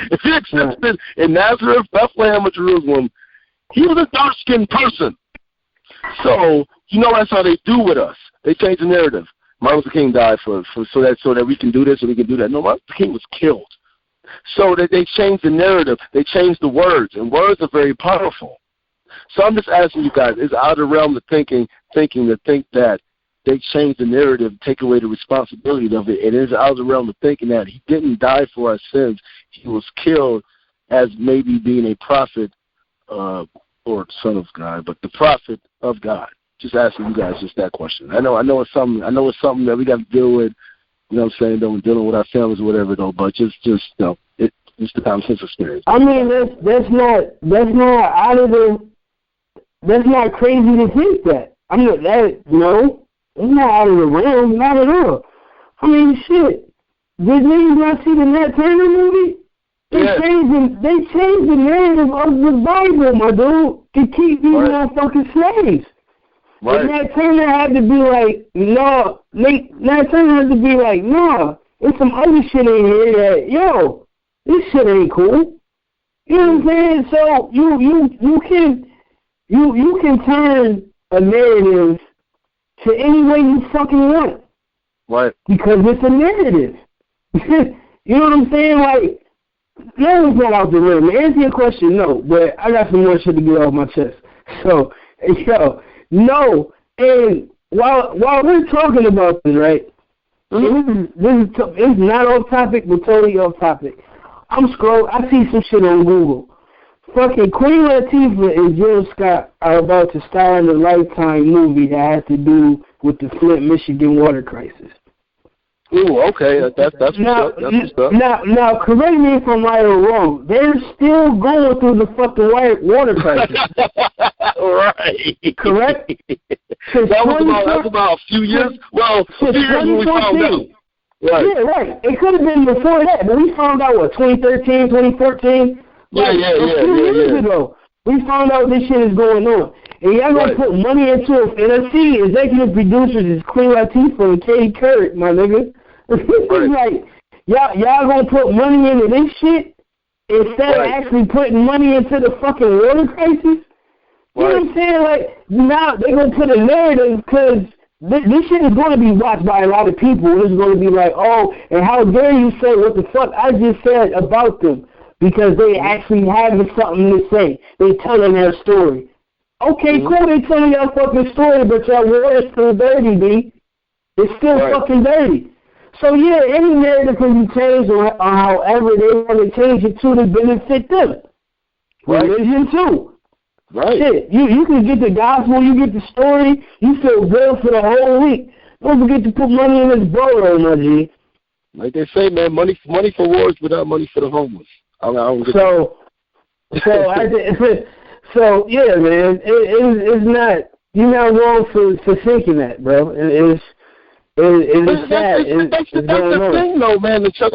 if he existed in Nazareth, Bethlehem, or Jerusalem, he was a dark-skinned person. So you know that's how they do with us. They change the narrative. Martin Luther King died so that we can do this or we can do that. No, Martin Luther King was killed. So that they changed the narrative. They changed the words, and words are very powerful. So I'm just asking you guys, is it out of the realm of thinking that they changed the narrative, take away the responsibility of it? It is out of the realm of thinking that he didn't die for our sins. He was killed as maybe being a prophet or son of God, but the prophet of God. Just asking you guys just that question. I know it's something that we got to deal with. You know what I'm saying? Though, dealing with our families or whatever, though. But just you know, it's the common sense experience. I mean, that's not crazy to think that. I mean, it's not out of the realm, not at all. I mean, shit. Did you not see the Nat Turner movie? They changed the narrative of the Bible, my dude, to keep these motherfucking slaves. Right. And Nat Turner had to be like, no. Nat Turner had to be like, no. There's some other shit in here that, yo, this shit ain't cool. You know what I'm saying? So you can turn a narrative to any way you fucking want. Right. Because it's a narrative. You know what I'm saying? Like, no, it's not out the realm. To answer your question, no. But I got some more shit to get off my chest. So, yo, no. And while we're talking about this, right? This is not off topic, but totally off topic. I'm scrolling. I see some shit on Google. Fucking Queen Latifah and Jill Scott are about to star in a Lifetime movie that has to do with the Flint, Michigan water crisis. Ooh, okay, that's now, what's up. Now, correct me if I'm right or wrong. They're still going through the fucking water crisis. Right. Correct? That's about a few years. Well, a few years when we found out. Right. Yeah, right. It could have been before that, but we found out, 2013, 2014? Yeah. A few years ago, we found out this shit is going on. And y'all gonna put money into it. And I see executive producers is Queen Latifah and Katie Couric, my nigga. It's like, y'all gonna put money into this shit instead of actually putting money into the fucking water crisis? You know what I'm saying? Like, now they're gonna put a narrative because this shit is going to be watched by a lot of people. It's going to be like, oh, and how dare you say what the fuck I just said about them, because they actually have something to say. They telling their story. Okay, cool, they telling y'all fucking story, but y'all water is still dirty, B. It's still fucking dirty. So, yeah, any narrative can be changed or however they want to change it to benefit them. Religion, too. Right. Shit, you can get the gospel, you get the story, you feel good for the whole week. Don't forget to put money in this bowl, my G. Like they say, man, money for wars without money for the homeless. So yeah, man, it's not. You're not wrong for thinking that, bro. It's sad. That's the thing, though, man. Chuck,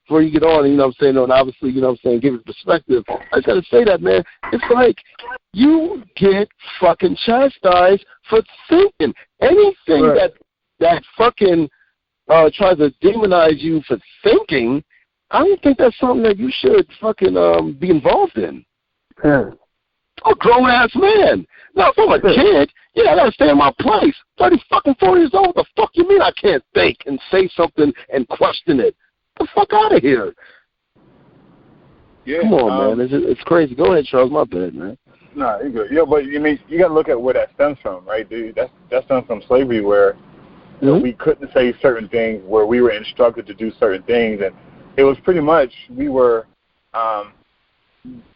before you get on, you know what I'm saying, and obviously, you know what I'm saying, give it perspective, I got to say that, man, it's like you get fucking chastised for thinking. Anything that fucking tries to demonize you for thinking, I don't think that's something that you should fucking be involved in. Yeah. A grown ass man. Now, if I'm a kid, yeah, I gotta stay in my place. 4 years old. The fuck you mean I can't think and say something and question it? Get the fuck out of here. Yeah, come on, man. It's crazy. Go ahead, Charles. My bad, man. No, you're good. Yeah, but you mean you got to look at where that stems from, right? Dude, that stems from slavery, where you know, we couldn't say certain things, where we were instructed to do certain things, and it was pretty much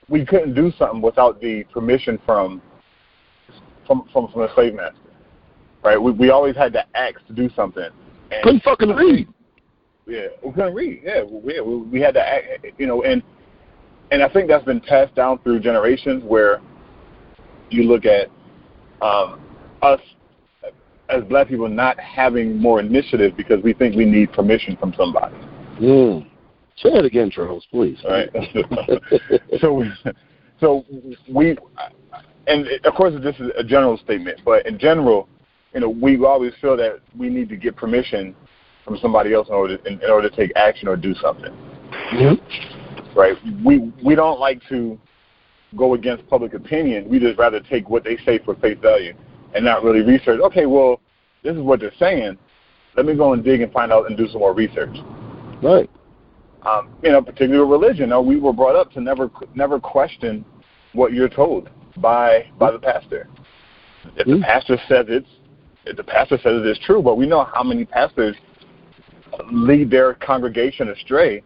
we couldn't do something without the permission from a slave master, right? We always had to ask to do something. And couldn't fucking read. Yeah, we couldn't read. Yeah, we had to act, you know, and I think that's been passed down through generations, where you look at us as black people not having more initiative because we think we need permission from somebody. Say it again, Charles, please. All right. So we, and of course this is a general statement, but in general, you know, we always feel that we need to get permission from somebody else in order to take action or do something. Right? We don't like to go against public opinion. We just rather take what they say for face value and not really research. Okay, well, this is what they're saying. Let me go and dig and find out and do some more research. Right. You know, particularly religion. We were brought up to never question what you're told by the pastor. If the pastor says it's true, but we know how many pastors lead their congregation astray.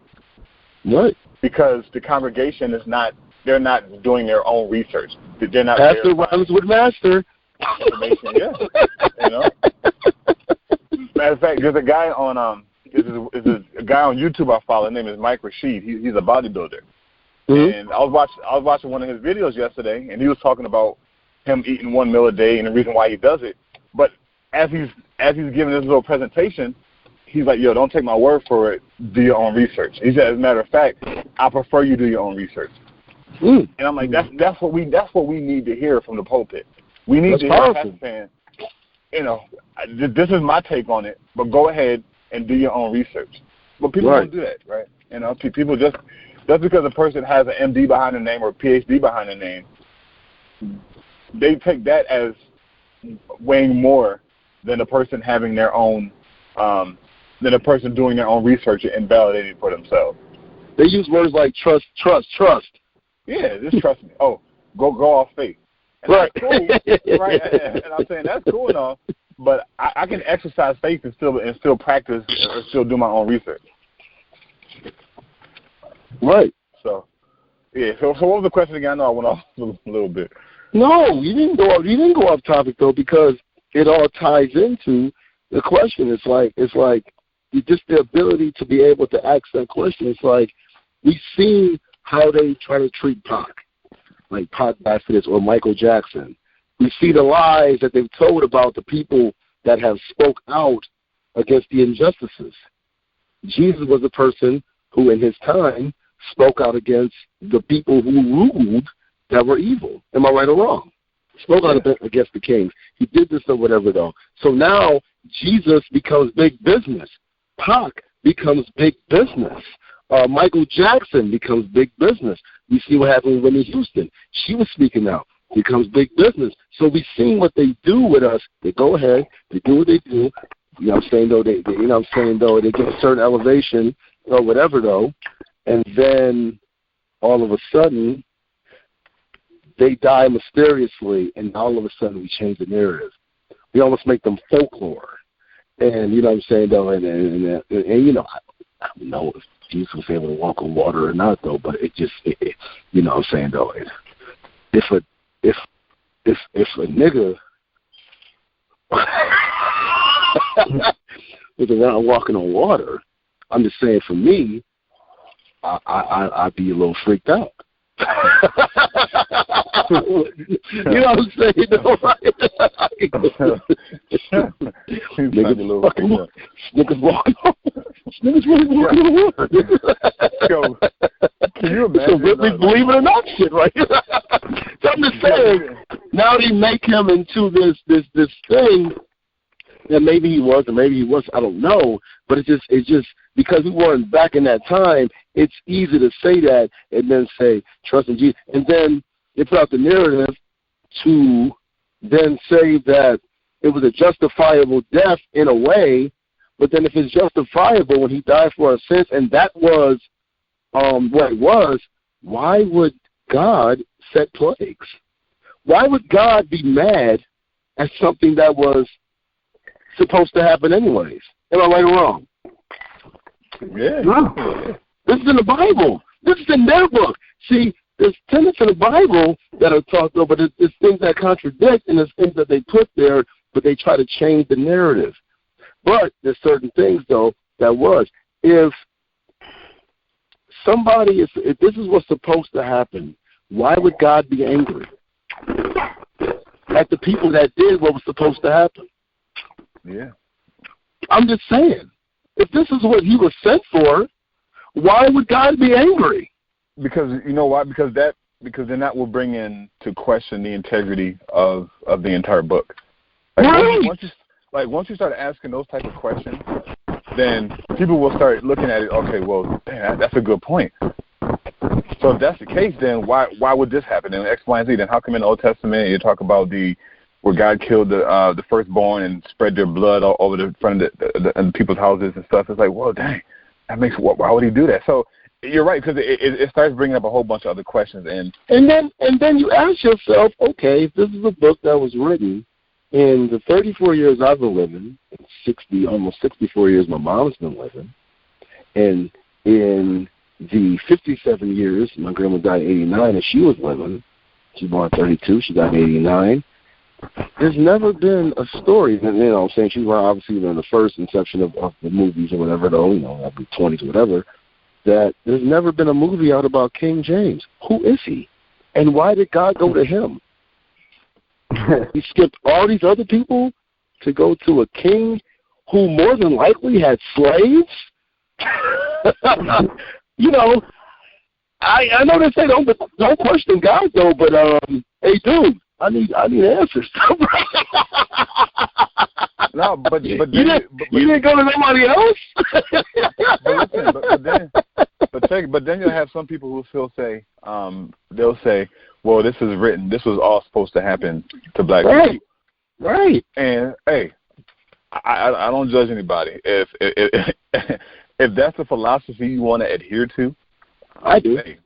Right. Because the congregation they're not doing their own research. They're not. Pastor runs with master. Information, yeah. You know. Matter of fact, there's a guy on a guy on YouTube I follow. His name is Mike Rashid. He's a bodybuilder, and I was watching one of his videos yesterday, and he was talking about him eating 1 meal a day and the reason why he does it. But as he's giving this little presentation, he's like, "Yo, don't take my word for it. Do your own research." He said, "As a matter of fact, I prefer you do your own research." And I'm like, that's what we need to hear from the pulpit. We need to hear Pastor saying, you know, this is my take on it, but go ahead and do your own research. But people don't do that, right? You know, people just because a person has an MD behind their name or a PhD behind their name, they take that as weighing more than a person having their own, than a person doing their own research and validating it for themselves. They use words like trust. Yeah, just trust me. Oh, go off faith. And right. That's cool, right? And I'm saying that's cool and all, but I can exercise faith and still practice or still do my own research. Right. So, yeah. So what was the question again? I know I went off a little bit. No, you didn't go off topic though, because it all ties into the question. It's like just the ability to be able to ask that question. It's like we've seen how they try to treat Pac, like Pac Baptist or Michael Jackson. We see the lies that they've told about the people that have spoke out against the injustices. Jesus was a person who in his time spoke out against the people who ruled that were evil. Am I right or wrong? Spoke out against the kings. He did this or whatever, though. So now Jesus becomes big business. Pac becomes big business. Michael Jackson becomes big business. We see what happened with Whitney Houston. She was speaking out. Becomes big business. So we've seen what they do with us. They go ahead. They do what they do. You know what I'm saying, though? They get a certain elevation or whatever, though. And then all of a sudden, they die mysteriously, and all of a sudden we change the narrative. We almost make them folklore. And, you know what I'm saying, though, and you know, I don't know if Jesus was able to walk on water or not, though, but it you know what I'm saying, though, if a nigga was around walking on water, I'm just saying for me, I'd be a little freaked out. You know what I'm saying, though, right? Niggas walking on water. Niggas really walking on water. Yo, can you imagine? So really believe it or not shit, right? So I'm just saying, now they make him into this thing Yeah, maybe he was, or maybe he was. I don't know. But it's just because we weren't back in that time. It's easy to say that and then say trust in Jesus, and then they put out the narrative to then say that it was a justifiable death in a way. But then, if it's justifiable when he died for our sins, and that was what it was, why would God set plagues? Why would God be mad at something that was supposed to happen anyways? Am I right or wrong? Yeah. No. This is in the Bible. This is in their book. See, there's tenets in the Bible that are talked about, but it's things that contradict, and there's things that they put there, but they try to change the narrative. But there's certain things, though, that was. If this is what's supposed to happen, why would God be angry at the people that did what was supposed to happen? Yeah. I'm just saying, if this is what he was sent for, why would God be angry? Because you know why? Because then that will bring in to question the integrity of the entire book. Like, right. Once you start asking those type of questions, then people will start looking at it. Okay, well, that's a good point. So if that's the case, then why would this happen? And X, Y, and Z. Then how come in the Old Testament you talk about where God killed the firstborn and spread their blood all over the front of the people's houses and stuff? It's like, well, dang, why would he do that? So you're right, because it starts bringing up a whole bunch of other questions. And then you ask yourself, okay, if this is a book that was written in the 34 years I've been living, almost 64 years my mom's been living, and in the 57 years my grandma died in 89 and she was living, she was born in 32, she died in 89, there's never been a story, and I'm saying she was obviously in the first inception of the movies or whatever, though, like the 20s or whatever, that there's never been a movie out about King James. Who is he? And why did God go to him? He skipped all these other people to go to a king who more than likely had slaves? I know they say don't question God, though, but hey, dude, I need answers. No, but you didn't go to somebody else. but then you'll have some people who still say, they'll say, well, this is written. This was all supposed to happen to black people. Right. And hey, I don't judge anybody. If that's the philosophy you want to adhere to, I do. Hey,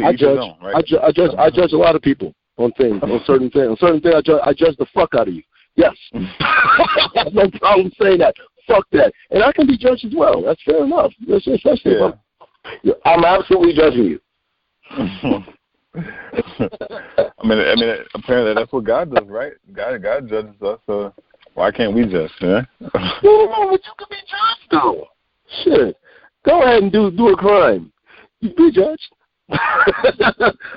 I judge. Own, right? I judge a lot of people on things, on certain things. I judge the fuck out of you. Yes. I have no problem saying that. Fuck that. And I can be judged as well. That's fair enough. Especially if I'm absolutely judging you. I mean, apparently that's what God does, right? God judges us, so why can't we judge? Yeah? No, but you can be judged, though. Shit. Go ahead and do a crime. You be judged.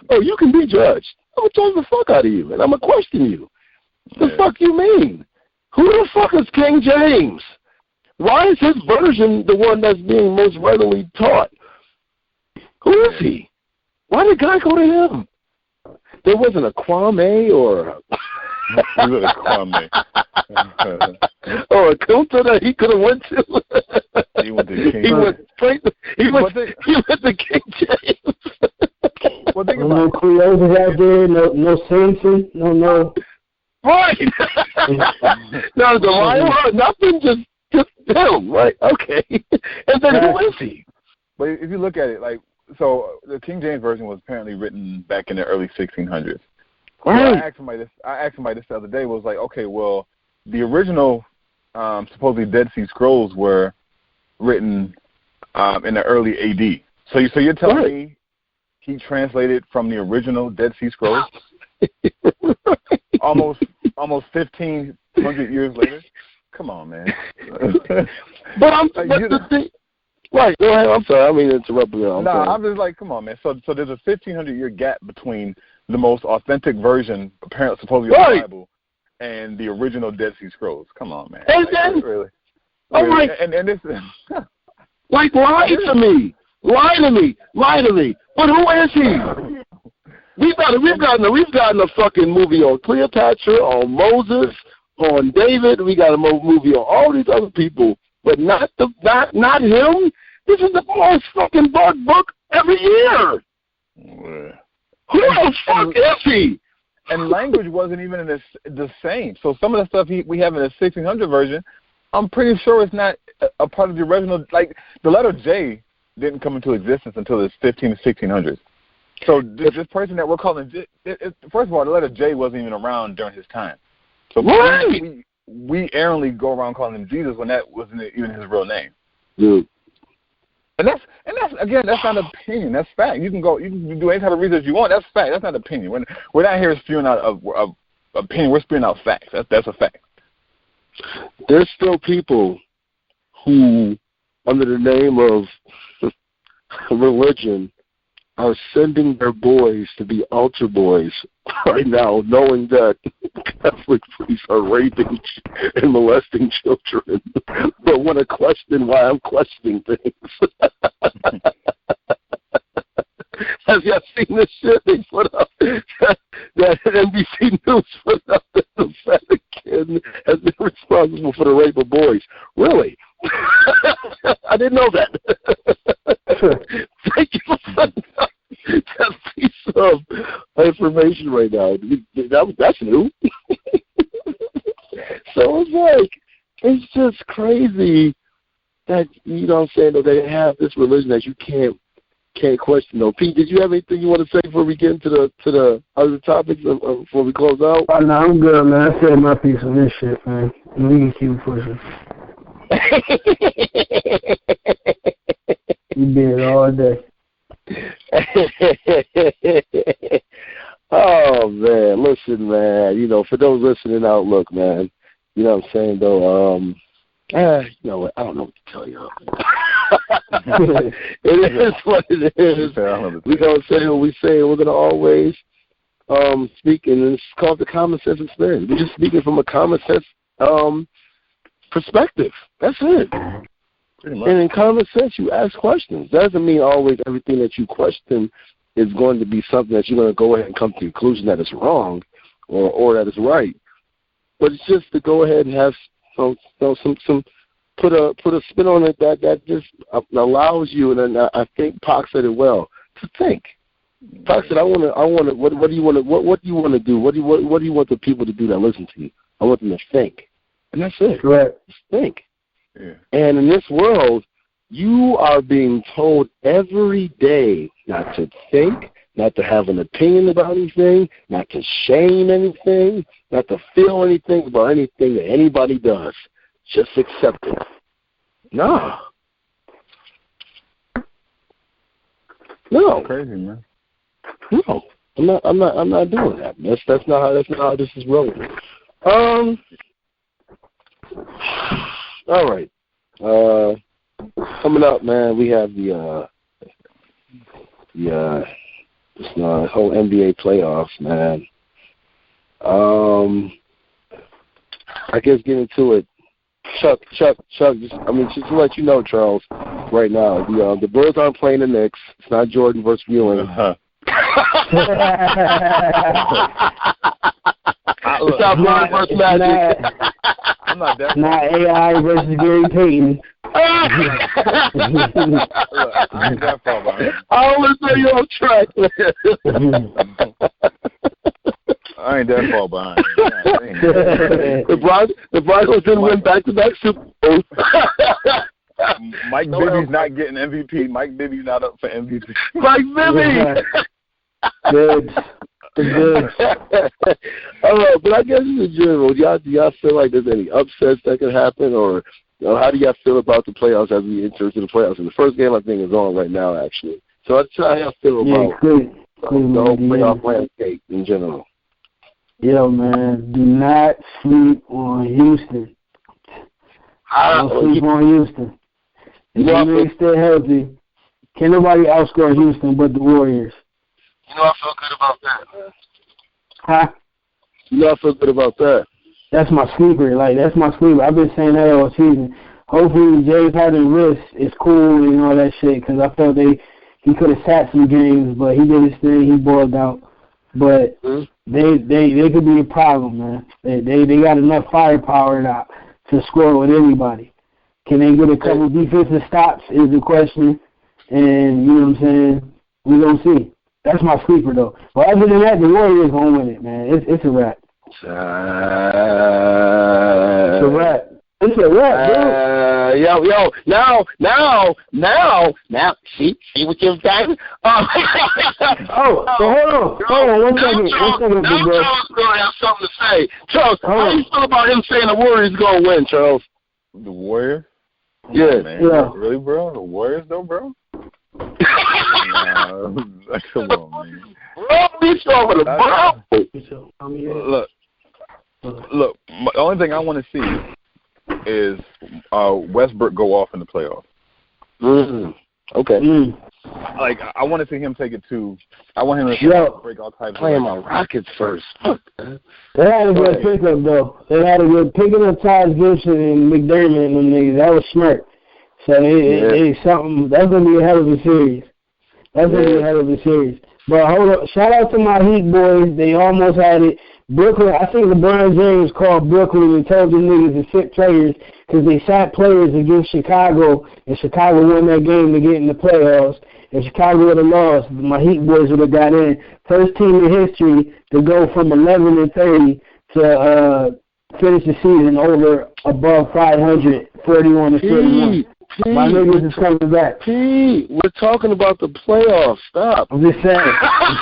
Oh, you can be judged. I'm going to judge the fuck out of you, and I'm going to question you. The fuck you mean? Who the fuck is King James? Why is his version the one that's being most readily taught? Who is he? Why did God go to him? There wasn't a Kwame or a Kwame. or a Kunta that he could have went to. He went to King. He went to King James. Well, think no Cleopas out there, no Samson, no. Right. No, the lion, nothing, just him, right? Okay. And then who is he? But if you look at it, like, so the King James version was apparently written back in the early 1600s. Right. So I asked somebody this the other day, was like, okay, well, the original supposedly Dead Sea Scrolls were written in the early AD. So you're telling me he translated from the original Dead Sea Scrolls almost 1,500 years later? Come on, man. Right, go ahead. I'm sorry. I mean to interrupt you. I'm just like, come on, man. So there's a 1,500-year gap between the most authentic version, apparently supposedly of the Bible, and the original Dead Sea Scrolls. Come on, man. And then, really. Right. And this, like, lie to me. But who is he? We've gotten a fucking movie on Cleopatra, on Moses, on David. We got a movie on all these other people, but not him. This is the most fucking bug book every year. Yeah. Who the fuck is he? And language wasn't even the same. So some of the stuff we have in the 1600 version, I'm pretty sure it's not a part of the original. Like the letter J didn't come into existence until the 15 to 1600s. So this person that we're calling, first of all, the letter J wasn't even around during his time. So we errantly go around calling him Jesus when that wasn't even his real name. Dude. And that's again, that's not opinion. That's fact. You can do any type of research you want. That's fact. That's not opinion. We're not here spewing out of opinion. We're spewing out facts. That's a fact. There's still people who, under the name of religion, are sending their boys to be altar boys right now, knowing that Catholic priests are raping and molesting children, but want to question why I'm questioning things. Have y'all seen this shit they put up? That NBC News put up that the Vatican has been responsible for the rape of boys. Really? I didn't know that. Thank you for sending out that piece of information right now. That's new. So it's just crazy that, you know what I'm saying, that they have this religion that you can't question. No, Pete, did you have anything you want to say before we get into the other topics before we close out? Oh, no, I'm good, man. I said my piece on this shit, man. We can keep pushing. You did it all day. Oh man, listen, man. You know, for those listening out, look, man. You know what I'm saying, though. You know what? I don't know what to tell you. It is what it is. We're gonna say what we say, and we're gonna always speak, and it's called the common sense experience. We're just speaking from a common sense perspective. That's it. And in common sense, you ask questions. Doesn't mean always everything that you question is going to be something that you're going to go ahead and come to the conclusion that it's wrong or that it's right. But it's just to go ahead and have some put a spin on it that just allows you. And then I think Pac said it well, to think. Pac said, What do you want to do? What do you want the people to do that listen to you? I want them to think, and that's it. Correct. Just think. Yeah. And in this world, you are being told every day not to think, not to have an opinion about anything, not to shame anything, not to feel anything about anything that anybody does. Just accept it. No. Crazy, man. No. I'm not doing that. That's not how this is rolling. All right. Coming up, man, we have the whole NBA playoffs, man. I guess get into it. Chuck, just to let you know, Charles, right now, the Bulls aren't playing the Knicks. It's not Jordan versus Ewing. Uh-huh. It's not Brian versus Magic. I'm not that. Not AI versus Gary Payton. I ain't that far behind. I always say you're on track, man. I ain't that far behind. The Broncos didn't win back-to-back Super Bowls. Mike Bibby's not getting MVP. Mike Bibby's not up for MVP. Mike Bibby! Good. But I guess in general, do y'all feel like there's any upsets that could happen, or how do y'all feel about the playoffs as we enter into the playoffs? And the first game I think is on right now, actually. So I'll try how y'all feel about the whole playoff landscape in general. Yo, man, do not sleep on Houston. Don't sleep on Houston. If they stay healthy, can't nobody outscore Houston but the Warriors. You know I feel good about that, man. Huh? You know I feel good about that. That's my sleeper. That's my sleeper. I've been saying that all season. Hopefully James Harden's wrist is cool and all that shit, because I felt he could have sat some games, but he did his thing. He boiled out. but they could be a problem, man. They got enough firepower now to score with anybody. Can they get a couple defensive stops is the question, and you know what I'm saying? We're going to see. That's my sleeper, though. But other than that, the Warriors going to win it, man. It's a wrap. It's a wrap. It's a wrap, dude. Now, see what you've done? Hold on, one second, now bro. Charles going to have something to say. Charles, how do you feel about him saying the Warriors going to win, Charles? The Warriors? Yeah. Really, bro? The Warriors, though, bro? Nah, come on, man. Bro, he's over the bro. Look. The only thing I want to see is Westbrook go off in the playoffs. Okay. Like, I want to see him take it to. I want him to break all types. Playing my Rockets first. They had a good pickup, though. They had a good picking up Taj Gibson and McDermott and them niggas. That was smart. So it's something. That's gonna be a hell of a series. But hold up, shout out to my Heat boys. They almost had it. Brooklyn. I think LeBron James called Brooklyn and told the niggas to sit players because they sat players against Chicago, and Chicago won that game to get in the playoffs. If Chicago would have lost, my Heat boys would have got in. First team in history to go from 11-30 to finish the season above 500, 41-31. My niggas is coming back. P, we're talking about the playoffs. Stop. I'm just saying. I'm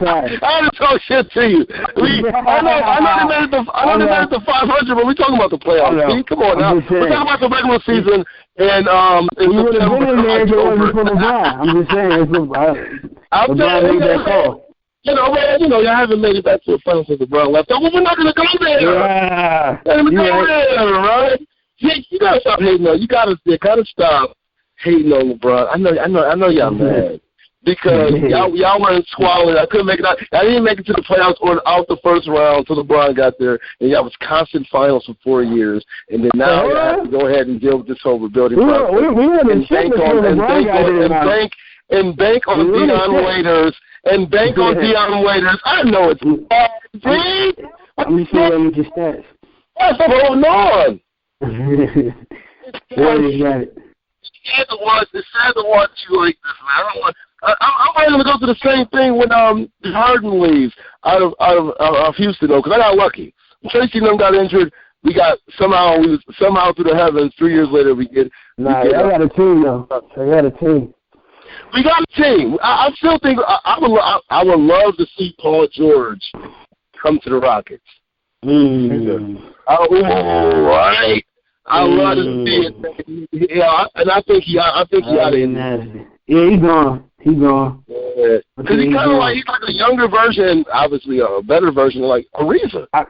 sorry. I had to talk shit to you. I know they made it to 500, but we're talking about the playoffs. P, come on now. We're talking about the regular season. And you would have been in there if it wasn't for LeBron. I'm just saying. LeBron made that call. Y'all haven't made it back to the finals since LeBron left. But we're not going to go there. Yeah. Right? You gotta stop hating on. You gotta stop hating on LeBron. I know y'all mad because y'all weren't squalling. I couldn't make it out. I didn't make it to the playoffs or out the first round until LeBron got there, and y'all was constant finals for 4 years, and then now you have to go ahead and deal with this whole rebuilding process. And bank on Deion Waiters and bank on Deion Waiters. I know it's bad. I'm just saying your stats. What's going on? It's sad to watch you like this, man. I'm ready to go to the same thing when Harden leaves out of Houston, though, because I got lucky. Tracy and them got injured. We got somehow through the heavens. 3 years later, I got a team though. We got a team. I still think I would love to see Paul George come to the Rockets. Right. I love to see it. Yeah, and I think he out of it. Yeah, he's gone. Yeah. Because he's like a younger version, obviously a better version of like Ariza. I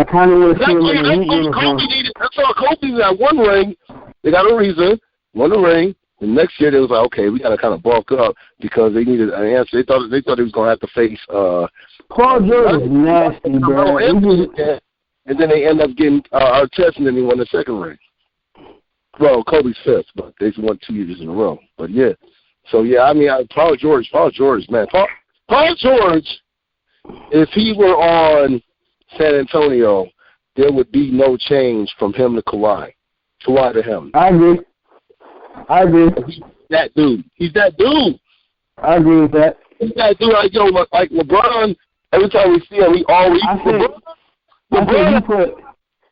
kind of want to see him in the Heat uniform. That's all Kobe needed. That one ring. They got Ariza, won the ring. The next year they was like, okay, we got to kind of bulk up because they needed an answer. They thought he was going to have to face. Paul George is nasty, bro. And then they end up getting Artest, and then he won the second ring. Well, Kobe's fifth, but they won 2 years in a row. But yeah, so yeah, I mean, Paul George, man, Paul George. If he were on San Antonio, there would be no change from him to Kawhi to him. I agree. He's that dude. I agree with that. He's that dude. Like LeBron. Every time we see him, we always.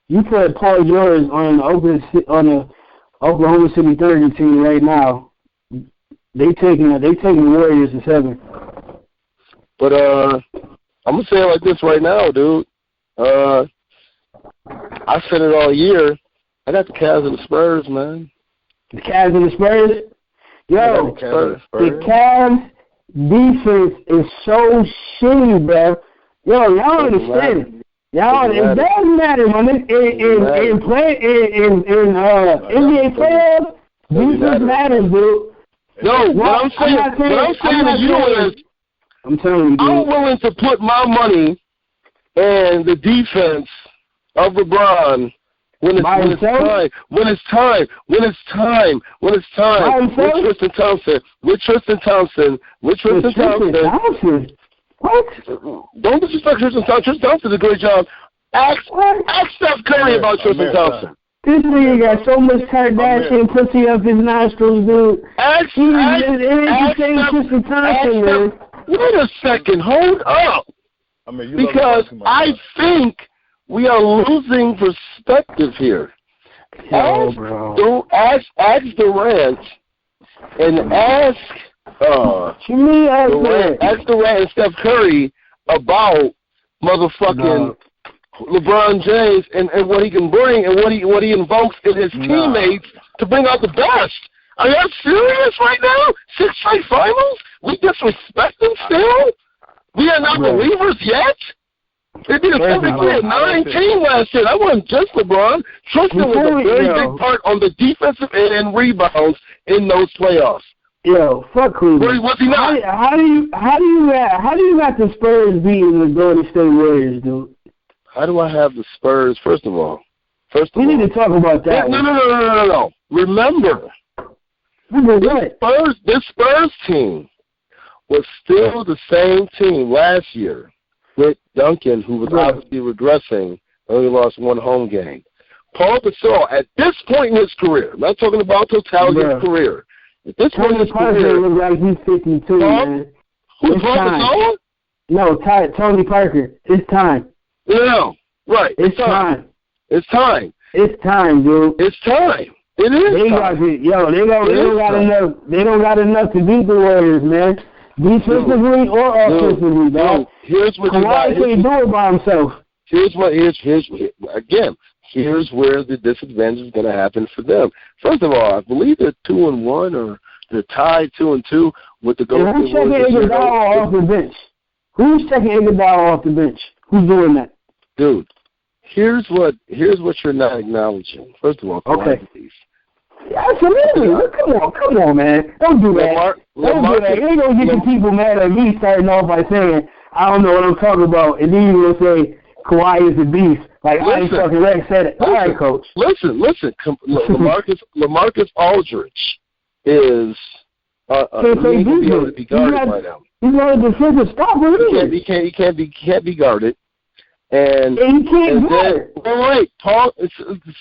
You put Paul George on the Oklahoma City Thunder team right now. They taking the Warriors to 7. But I'm gonna say it like this right now, dude. I said it all year. I got the Cavs and the Spurs, man. The Cavs and the Spurs? Yo, the Cavs defense is so shitty, bro. Yo, y'all understand it. Y'all, it doesn't matter, man. In NBA playoffs, defense matters, dude. No, what I'm saying to you is, I'm telling you, dude. I'm willing to put my money in the defense of LeBron when it's time. With Tristan Thompson. What? Don't disrespect Tristan Thompson. Tristan Thompson did a great job. Ask Steph Curry about Tristan Thompson. This nigga got so much Kardashian pussy up his nostrils, dude. Tristan Thompson, man. Wait a second. Hold up. Because I think we are losing perspective here. Ask Durant and ask Durant and Steph Curry about motherfucking LeBron James and what he can bring and what he invokes in his teammates to bring out the best. Are you serious right now? 6 straight finals? We disrespect them still? We are not believers yet? They did a 9-team last year. That wasn't just LeBron. Tristan was a very big part on the defensive end and rebounds in those playoffs. Yo, fuck Cleveland. Was he not? How do you got the Spurs beating the Golden State Warriors, dude? How do I have the Spurs? First of all, we need to talk about that. No. Remember, this Spurs team was still the same team last year with Duncan, who was obviously regressing, only lost 1 home game. Paul Gasol, at this point in his career, I'm not talking about totality of his career. At this point in his career, looks like he's 52, man. Who's Paul Gasol? No, Tony Parker. It's time. No, right. It's time. It's time. It's time, dude. It's time. It is. They don't got enough to beat the Warriors, man. Defensively or offensively, dog. Here's what Kawhi can't do it by himself. Here's where the disadvantage is going to happen for them. First of all, I believe they're 2-1 or they're tied 2-2 with the Golden State Warriors. Who's checking Iguodala off the bench? Who's checking Iguodala off the bench? Who's doing that? Dude, here's what you're not acknowledging. First of all, Kawhi, please. Absolutely. Come on, man. Don't do that. Don't do that. You ain't going to get the people mad at me starting off by saying, I don't know what I'm talking about, and then you're going to say Kawhi is a beast. Like, I ain't fucking Rex said it. All right, Coach. Listen. LaMarcus Aldridge is he ain't be able to be guarded by now. He's not a defensive stopper, He can't be guarded. And he can't guard. Wait, Paul.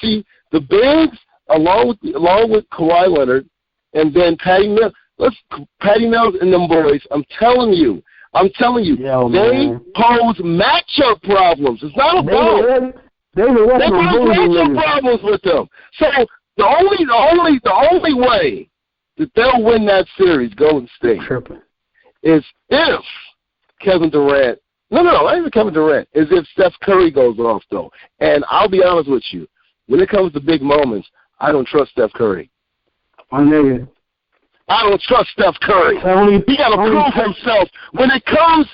See, the bigs, along with Kawhi Leonard, and then Patty Mills and them boys. I'm telling you, they pose matchup problems. It's not about they pose matchup problems with them. So the only way that they'll win that series, Golden State, is if Kevin Durant. No, not even Kevin Durant. Is if Steph Curry goes off though. And I'll be honest with you, when it comes to big moments, I don't trust Steph Curry. My nigga. I don't trust Steph Curry. He got to prove himself when it comes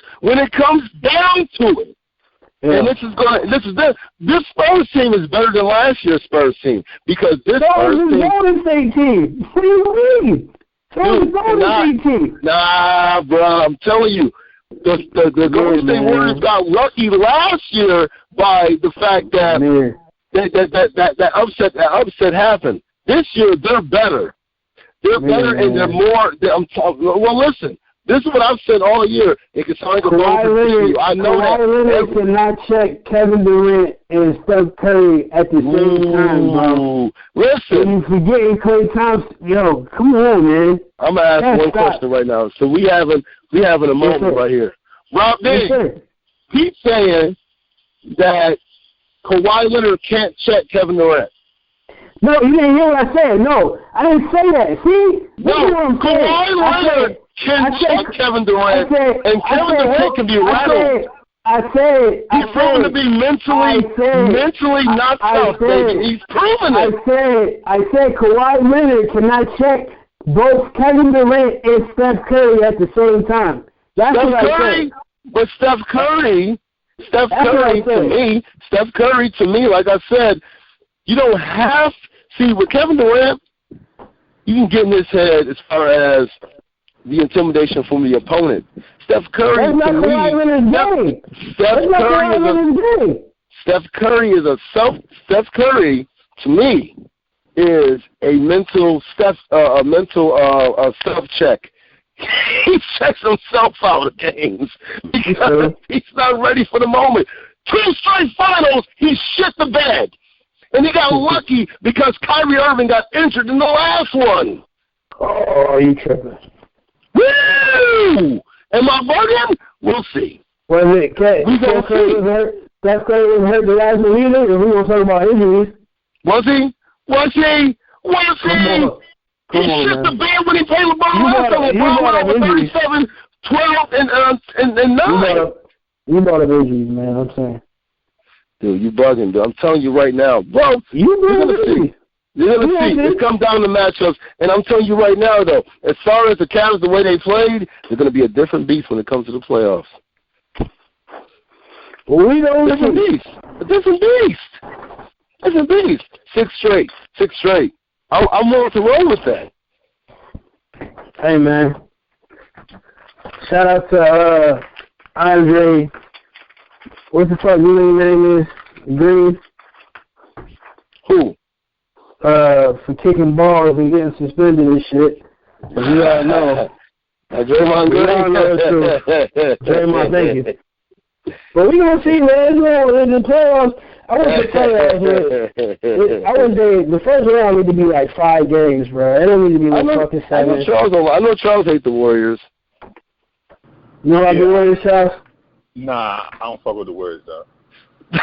down to it. Yeah. And this Spurs team is better than last year's Spurs team because this Spurs team. Golden State team. What do you mean? Golden State team. Nah, bro. I'm telling you, the Golden State Warriors got lucky last year by the fact that that upset happened. This year they're better. They're better and they're more. Well, listen. This is what I've said all year. It can sound like a long continue. I know Kawhi Leonard cannot check Kevin Durant and Steph Curry at the same time, bro. Listen. And you forgetting Klay Thompson. Yo, come on, man. I'm going to ask one question right now. So we having a moment right here. Rob D, he's saying that Kawhi Leonard can't check Kevin Durant. No, you didn't hear what I said. No, I didn't say that. See? Kawhi Leonard can check Kevin Durant, and Kevin Durant can be rattled. He's proven to be mentally knocked out, baby. He's proven it. I said Kawhi Leonard cannot check both Kevin Durant and Steph Curry at the same time. That's what I said. But Steph Curry to me, like I said, you don't have see with Kevin Durant, you can get in his head as far as the intimidation from the opponent. Steph Curry to me, Steph Curry to me is a mental self check. he checks himself out of games because he's not ready for the moment. 2 straight finals, he shit the bed. And he got lucky because Kyrie Irving got injured in the last one. Oh, you tripping. Woo! Am I bugging? We'll see. Was it Steph Curry was hurt? Steph Curry was hurt the last one either? If we going to talk about injuries. Was he? He shit the bed when he played LeBron last time. LeBron went over 37, 12, and 9. You brought up injuries, man, I'm saying. Dude, you bugging, dude. I'm telling you right now. Bro, you're going to see. You're going to see. It comes down to matchups. And I'm telling you right now, though, as far as the Cavs, the way they played, they're going to be a different beast when it comes to the playoffs. Well, we don't different beast. A different beast. 6 straight. I'm willing to roll with that. Hey, man. Shout out to Andre. What the fuck his name is? Green. Who? For kicking balls and getting suspended and shit. But you gotta know. Draymond Green. Draymond, thank you. But we gonna see, man. In the playoffs, I want to tell you, I would say the first round need to be like 5 games, bro. It don't need to be like fucking 7. I know Charles hate the Warriors. You know about the Warriors, Charles? Nah, I don't fuck with the Warriors, though. I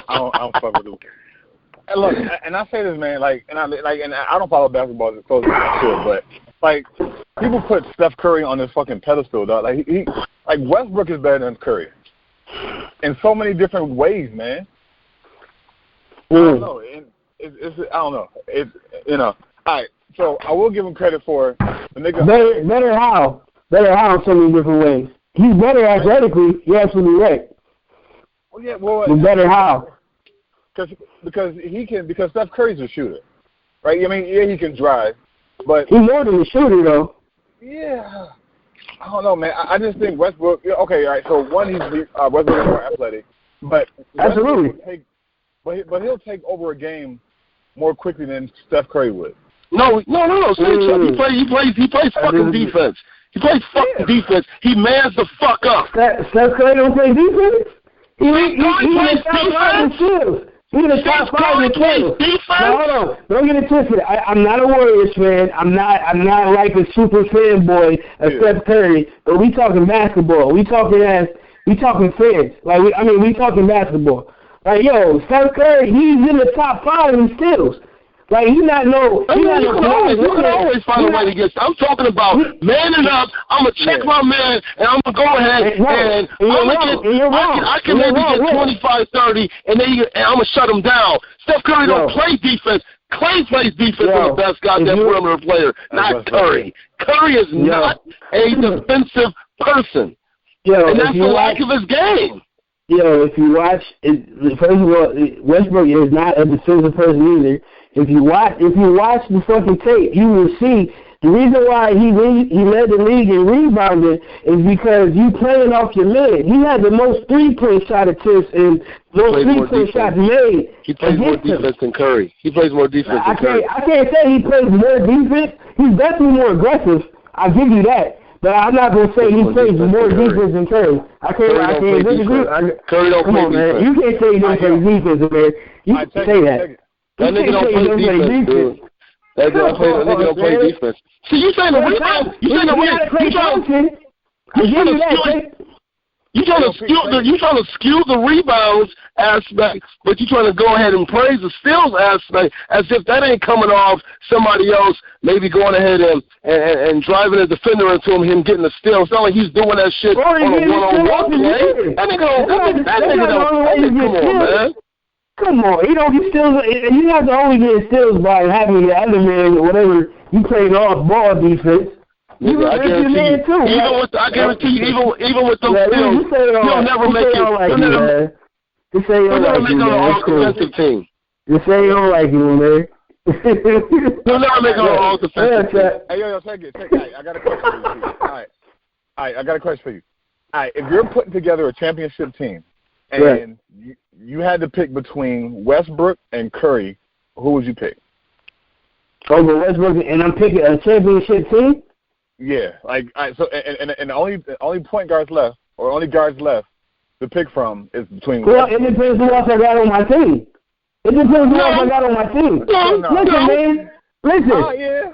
don't fuck with the Warriors. And look, and I say this, man, and I don't follow basketball as close as I should, but like people put Steph Curry on this fucking pedestal, dog. Like Westbrook is better than Curry in so many different ways, man. I don't know. I don't know. All right. So I will give him credit for the nigga. Better how? Better how in so many different ways. He's better athletically. You're absolutely right. Well, yeah. Well, but better how? Because Steph Curry's a shooter, right? I mean, yeah, he can drive, but he's more than a shooter, though. Yeah, I don't know, man. I just think Westbrook. Okay, all right. So one, Westbrook is more athletic, but absolutely. He'll take over a game more quickly than Steph Curry would. No. He plays fucking defense. He plays fucking defense. He mans the fuck up. Steph Curry don't play defense. He plays defense. He's in the top 5 in kills. Now, hold on. Don't get it twisted. I'm not a Warriors fan. I'm not like a super fanboy of Steph Curry. But we talking basketball. We talking fans. We talking basketball. Like, yo, Steph Curry, he's in the top 5 in steals. Like, you can always find a way to get. I'm talking about manning up. I'm gonna check my man, and I'm gonna go ahead and I can maybe get 25, 30, and then I'm gonna shut him down. Steph Curry don't play defense. Clay plays defense on the best goddamn perimeter player, not Curry. Curry is not a defensive person, and that's the lack of his game. If you watch, first of all, Westbrook is not a defensive person either. If you watch the fucking tape, you will see the reason why he led the league in rebounding is because you playing off your man. He had the most 3-point shot attempts and most 3-point shots made. He plays more defense than Curry. He plays more defense than Curry. I can't say he plays more defense. He's definitely more aggressive. I'll give you that. But I'm not going to say he plays more defense than Curry. I can't disagree. Curry don't play defense. Man. You can't say he don't play defense, man. You can say that. That nigga don't play defense, dude. That nigga don't play defense. See, you saying the rebound? You trying to skew the rebounds aspect, but you trying to go ahead and praise the steals aspect as if that ain't coming off somebody else maybe going ahead and driving a defender into him getting the steal. It's not like he's doing that shit on a one-on-one play. That nigga don't. Come on, man. Come on, you don't get steals. You have to only get steals by having the other man or whatever you played off ball defense. I guarantee you, even with those steals, he'll never make it. He'll never make it on an offensive team. Just say you don't like him, man. He'll never make it on an offensive team. Hey, yo, take it. I got a question for you. All right, I got a question for you. All right, if you're putting together a championship team and you had to pick between Westbrook and Curry, who would you pick? Over Westbrook, and I'm picking a championship team? Yeah, so the only point guards left, or only guards left to pick from is between. Well, it depends who else I got on my team. It depends who else I got on my team. Listen, man. Listen. Oh, yeah.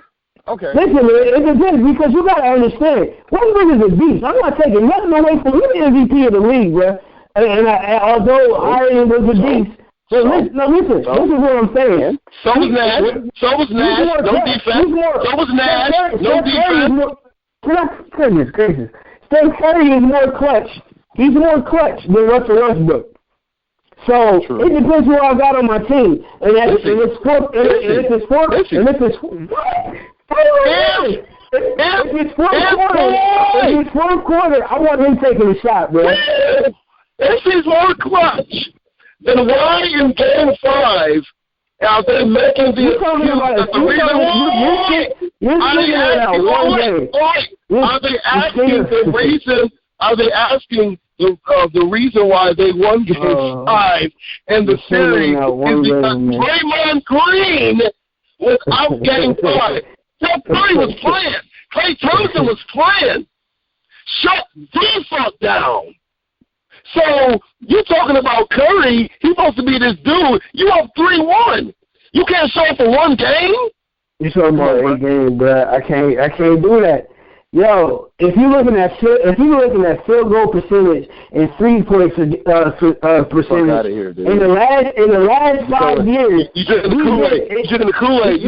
Okay. Listen, man. It depends because you got to understand. Westbrook is a beast. I'm not taking nothing away from him, MVP of the league, bro. And although Harden was a beast. So listen, this is what I'm saying. So was Nash. No defense. So was Nash. No defense. Goodness gracious. Steph Curry is more clutch. He's more clutch than Russell Westbrook. So it depends who I got on my team. And it's fourth quarter, I want him taking a shot, bro. This is more clutch. Then why in Game 5 are they making the excuse that the reason why? Are they asking the reason why they won Game 5 and the series is because Draymond Green was out Game 5. Steph Curry was playing. Klay Thompson was playing. Shut the fuck down. So, you're talking about Curry, he's supposed to be this dude. You up 3-1. You can't show up for one game? You're talking about one game, bro. I can't do that. Yo, if you're looking at field goal percentage and 3-point percentage in the last 5 years, you're drinking the Kool-Aid.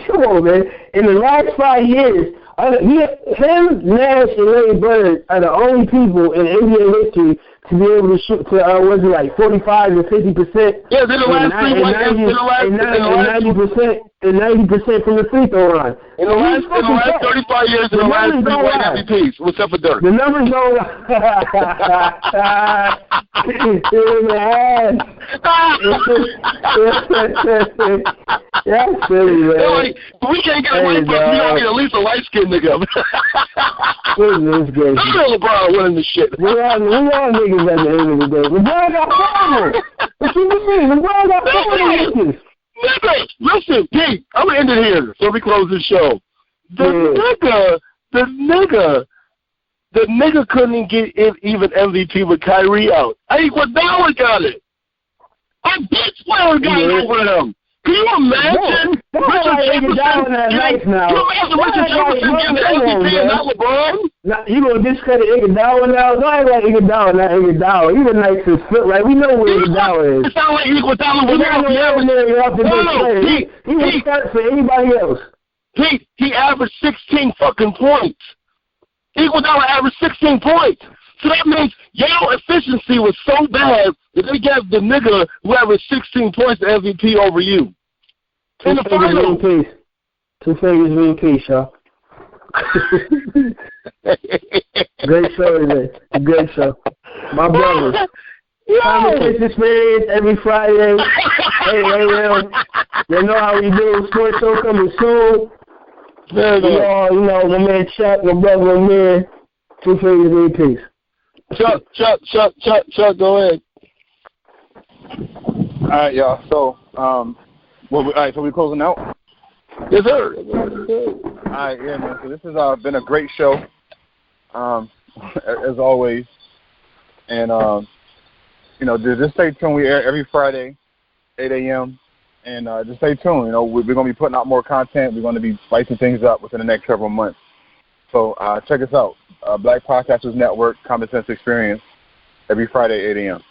Come on, man. In the last 5 years, him, Nash, and Larry Bird are the only people in NBA history to be able to shoot to 45 to 50%. Yeah, they're the last and 90% from the free throw line. In the last 35 years, the last 3 white MVPs, except for Dirk. The numbers don't lie. That's silly, man. We can't get a white person. We don't need at least a light-skinned nigga. Goodness gracious. I'm LeBron winning the shit. We all niggas at the end of the day. LeBron got problems. What you mean? LeBron got problems. Nigga, listen, Pete, I'm going to end it here so we close this show. The nigga couldn't get even MVP with Kyrie out. Iguodala got it. A bitch player got it over him. Can you imagine? Richard Jefferson getting the MVP and not LeBron? You going to discredit Iguodala now? Don't act like Iguodala, not Iguodala. He was nice as foot, right? We know where Iguodala is. It's not like Iguodala was He was start for anybody else. He averaged 16 fucking points. Iguodala averaged 16 points. So that means your efficiency was so bad that they gave the nigga who averaged 16 points the MVP over you. In the final. 2 fingers in peace, y'all. Great show today. Great show. My brother. Conversation Experience every Friday, 8 a.m. They know how we do. Sports show coming soon. We all, my man Chuck, my brother Amir. 2 fingers in peace. Chuck, go ahead. All right, y'all. So, so we closing out? Yes, sir. All right, yeah, man. So this has been a great show, as always. And, just stay tuned. We air every Friday, 8 a.m. And just stay tuned. We're going to be putting out more content. We're going to be spicing things up within the next several months. So check us out. Black Podcasters Network, Common Sense Experience, every Friday, 8 a.m.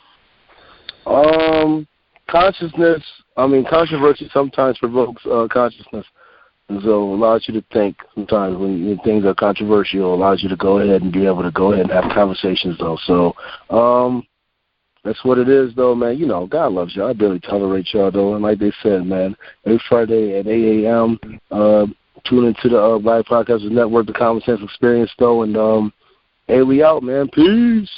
Controversy sometimes provokes consciousness. And so it allows you to think sometimes when things are controversial, allows you to go ahead and be able to go ahead and have conversations, though. So that's what it is, though, man. God loves you. I barely tolerate y'all, though. And like they said, man, every Friday at 8 a.m., tune into the Black Podcasters Network, the Common Sense Experience, though. And, hey, we out, man. Peace.